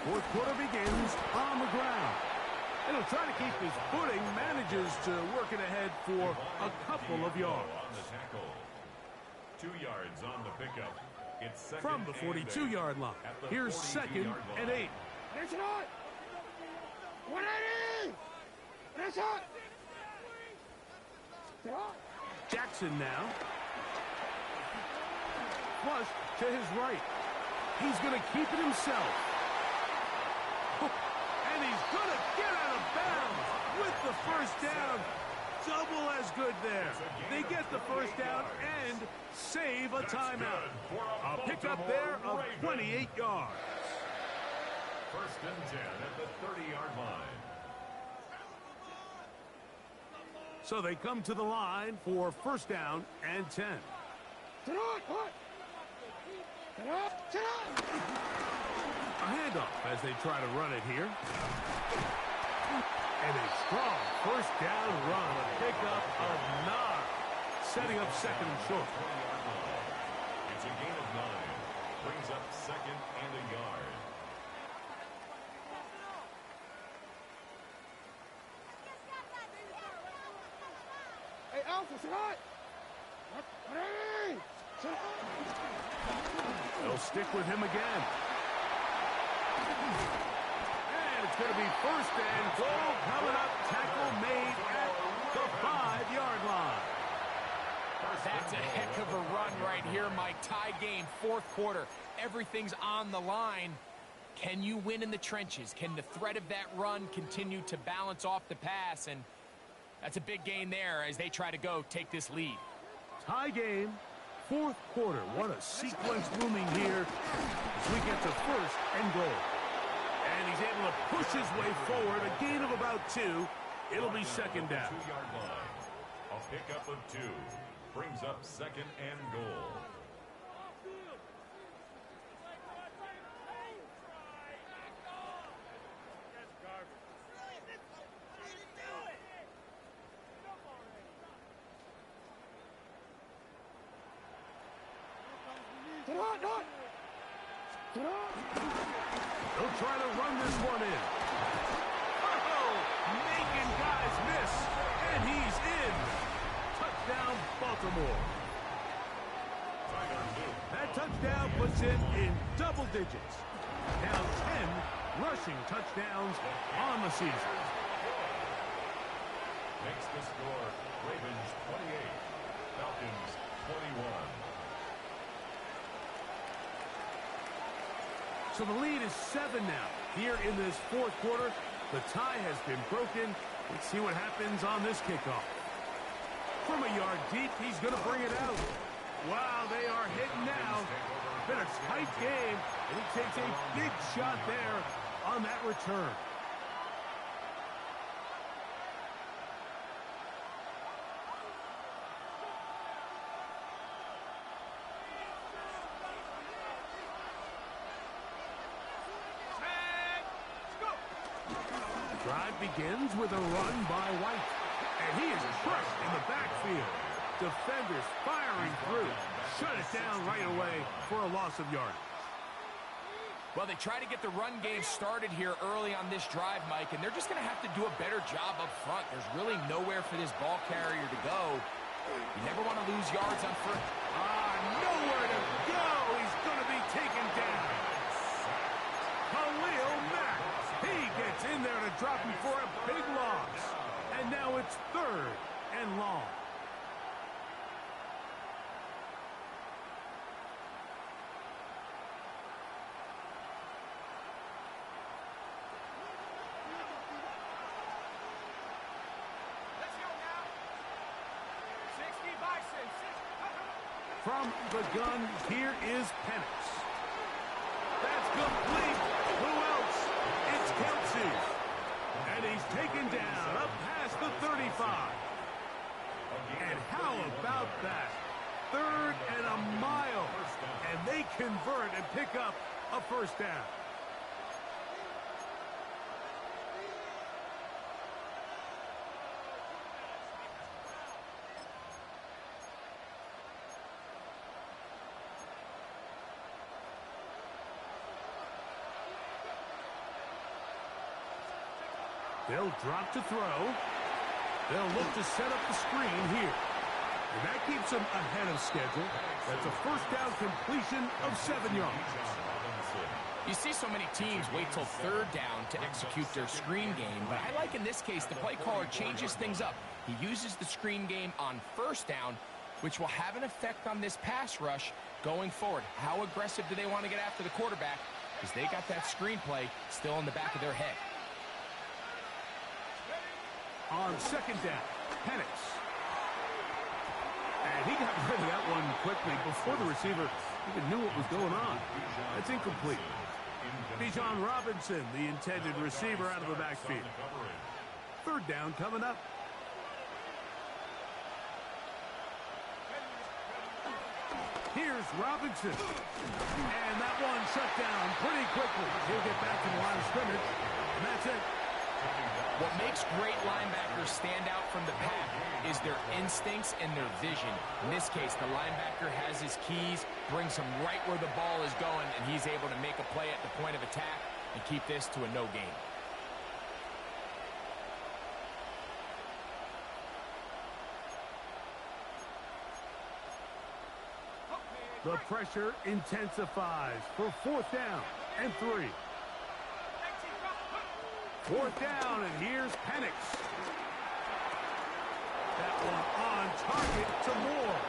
Fourth quarter begins on the ground. And he'll try to keep his footing, manages to work it ahead for a couple of yards. On the tackle. 2 yards on the pickup. It's second From the 42-yard line. Here's 2nd and 8. Jackson now. Flush to his right. He's going to keep it himself. And he's going to get out of bounds with the first down. Double as good there. They get the first down and save a timeout. A pickup there of 28 yards. 1st and 10 at the 30-yard line. So they come to the line for first down and 10. A handoff as they try to run it here. And a strong first down run. A pickup of 9. Setting up 2nd and short. It's a gain of 9. Brings up 2nd and a yard. Hey, Alpha, sit right. They'll stick with him again. And it's going to be first and goal coming up. Tackle made at the 5-yard line. That's a heck of a run right here, Mike. Tie game, 4th quarter. Everything's on the line. Can you win in the trenches? Can the threat of that run continue to balance off the pass? And that's a big gain there as they try to take this lead. Tie game, 4th quarter. What a sequence looming here as we get to first and goal. And he's able to push his way forward. A gain of about 2. It'll be 2nd down. 2-yard line. A pickup of 2. Brings up 2nd and goal. They'll try to run this one in. A miss, and he's in. Touchdown, Baltimore. That touchdown puts him in double digits. Now 10 rushing touchdowns on the season. Makes the score Ravens 28, Falcons 21. So the lead is 7 now. Here in this fourth quarter, the tie has been broken. Let's see what happens on this kickoff. From a yard deep, he's going to bring it out. Wow, they are hitting now. Been a tight game, and he takes a big shot there on that return. Drive begins with a run by White. And he is crushed in the backfield. Defenders firing through. Shut it down right away for a loss of yardage. Well, they try to get the run game started here early on this drive, Mike, and they're just going to have to do a better job up front. There's really nowhere for this ball carrier to go. You never want to lose yards on first. Nowhere to go. He's going to be taken down. Khalil Mack. He gets in there to drop him for a big loss. And now it's 3rd and long. From the gun, here is Penix. That's complete. Who else? It's Kelsey. And he's taken down up past the 35. And how about that? 3rd and a mile. And they convert and pick up a first down. They'll drop to throw. They'll look to set up the screen here. And that keeps them ahead of schedule. That's a first down completion of 7 yards. You see so many teams wait till 3rd down to execute their screen game, but I like in this case the play caller changes things up. He uses the screen game on 1st down, which will have an effect on this pass rush going forward. How aggressive do they want to get after the quarterback? Because they got that screen play still in the back of their head. On 2nd down, Penix. And he got rid of that one quickly before the receiver even knew what was going on. That's incomplete. Bijan Robinson, the intended receiver, out of the backfield. 3rd down coming up. Here's Robinson. And that one shut down pretty quickly. He'll get back to the line of scrimmage, and that's it. What makes great linebackers stand out from the pack is their instincts and their vision. In this case, the linebacker has his keys, brings him right where the ball is going, and he's able to make a play at the point of attack and keep this to a no gain. The pressure intensifies for 4th down and 3. 4th down, and here's Penix. That one on target to Moore.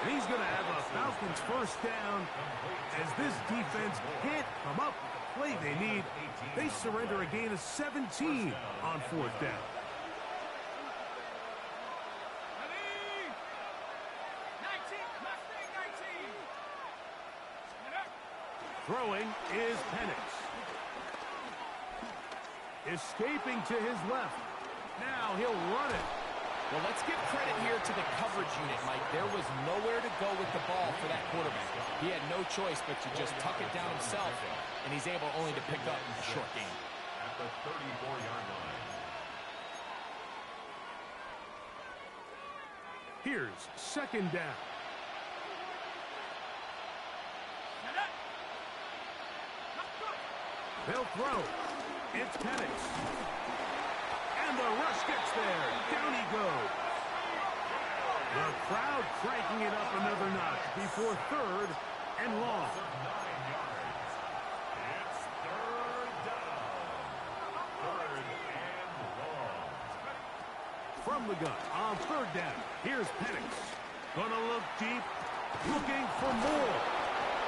And he's going to have a Falcons first down as this defense can't come up with the play they need. They surrender a gain of 17 on 4th down. Throwing is Penix. Escaping to his left. Now he'll run it. Well, let's give credit here to the coverage unit, Mike. There was nowhere to go with the ball for that quarterback. He had no choice but to just tuck it down himself, and he's able only to pick up a short gain. At the 34-yard line. Here's 2nd down. They'll throw. It's Penix. And And the rush gets there. Down he goes. The crowd cranking it up another notch before third and long. 9 yards. It's third down. Third and long. From the gun on third down. Here's Penix. Gonna look deep. Looking for more.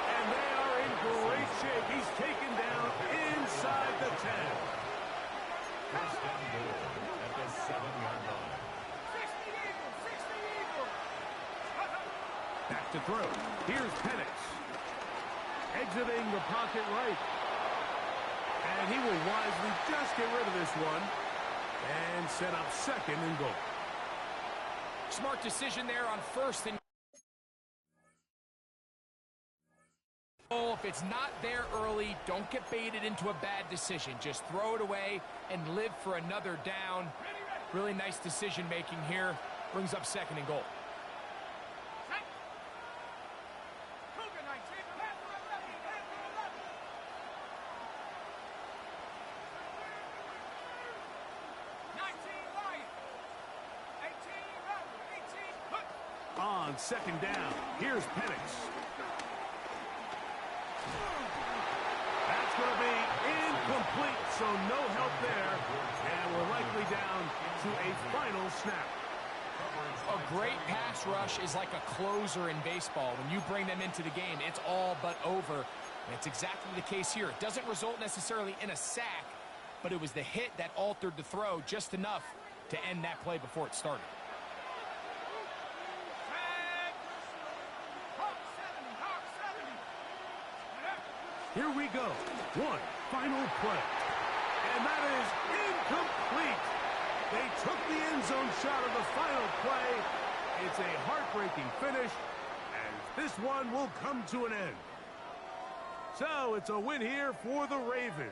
And they are in great shape. He's taken down inside the 10. First and goal at the 7-yard line. 60 Eagles, 60 Eagles. Back to throw. Here's Penix. Exiting the pocket right. And he will wisely just get rid of this one. And set up second and goal. Smart decision there on first and goal. If it's not there early, don't get baited into a bad decision. Just throw it away and live for another down. Really nice decision making here. Brings up second and goal. Set. Cougar 19, left to 11, left to 11. 19 Lion. 18 Rebel, 18 Hook. On second down, here's Penix. That's going to be incomplete, so no help there. And we're likely down to a final snap. A great pass rush is like a closer in baseball. When you bring them into the game, it's all but over. And it's exactly the case here. It doesn't result necessarily in a sack, but it was the hit that altered the throw just enough to end that play before it started. Tag. Hawk 70, Hawk 70. Here we go. One final play. And that is incomplete. They took the end zone shot of the final play. It's a heartbreaking finish, and this one will come to an end. So it's a win here for the Ravens.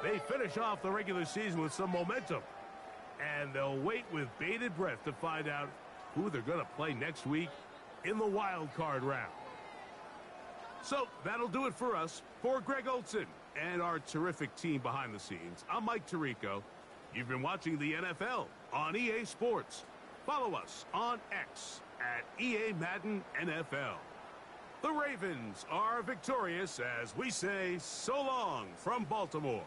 They finish off the regular season with some momentum, and they'll wait with bated breath to find out who they're going to play next week in the wild card round. So that'll do it for us. For Greg Olson and our terrific team behind the scenes, I'm Mike Tirico. You've been watching the NFL on EA Sports. Follow us on X at EA Madden NFL. The Ravens are victorious as we say so long from Baltimore.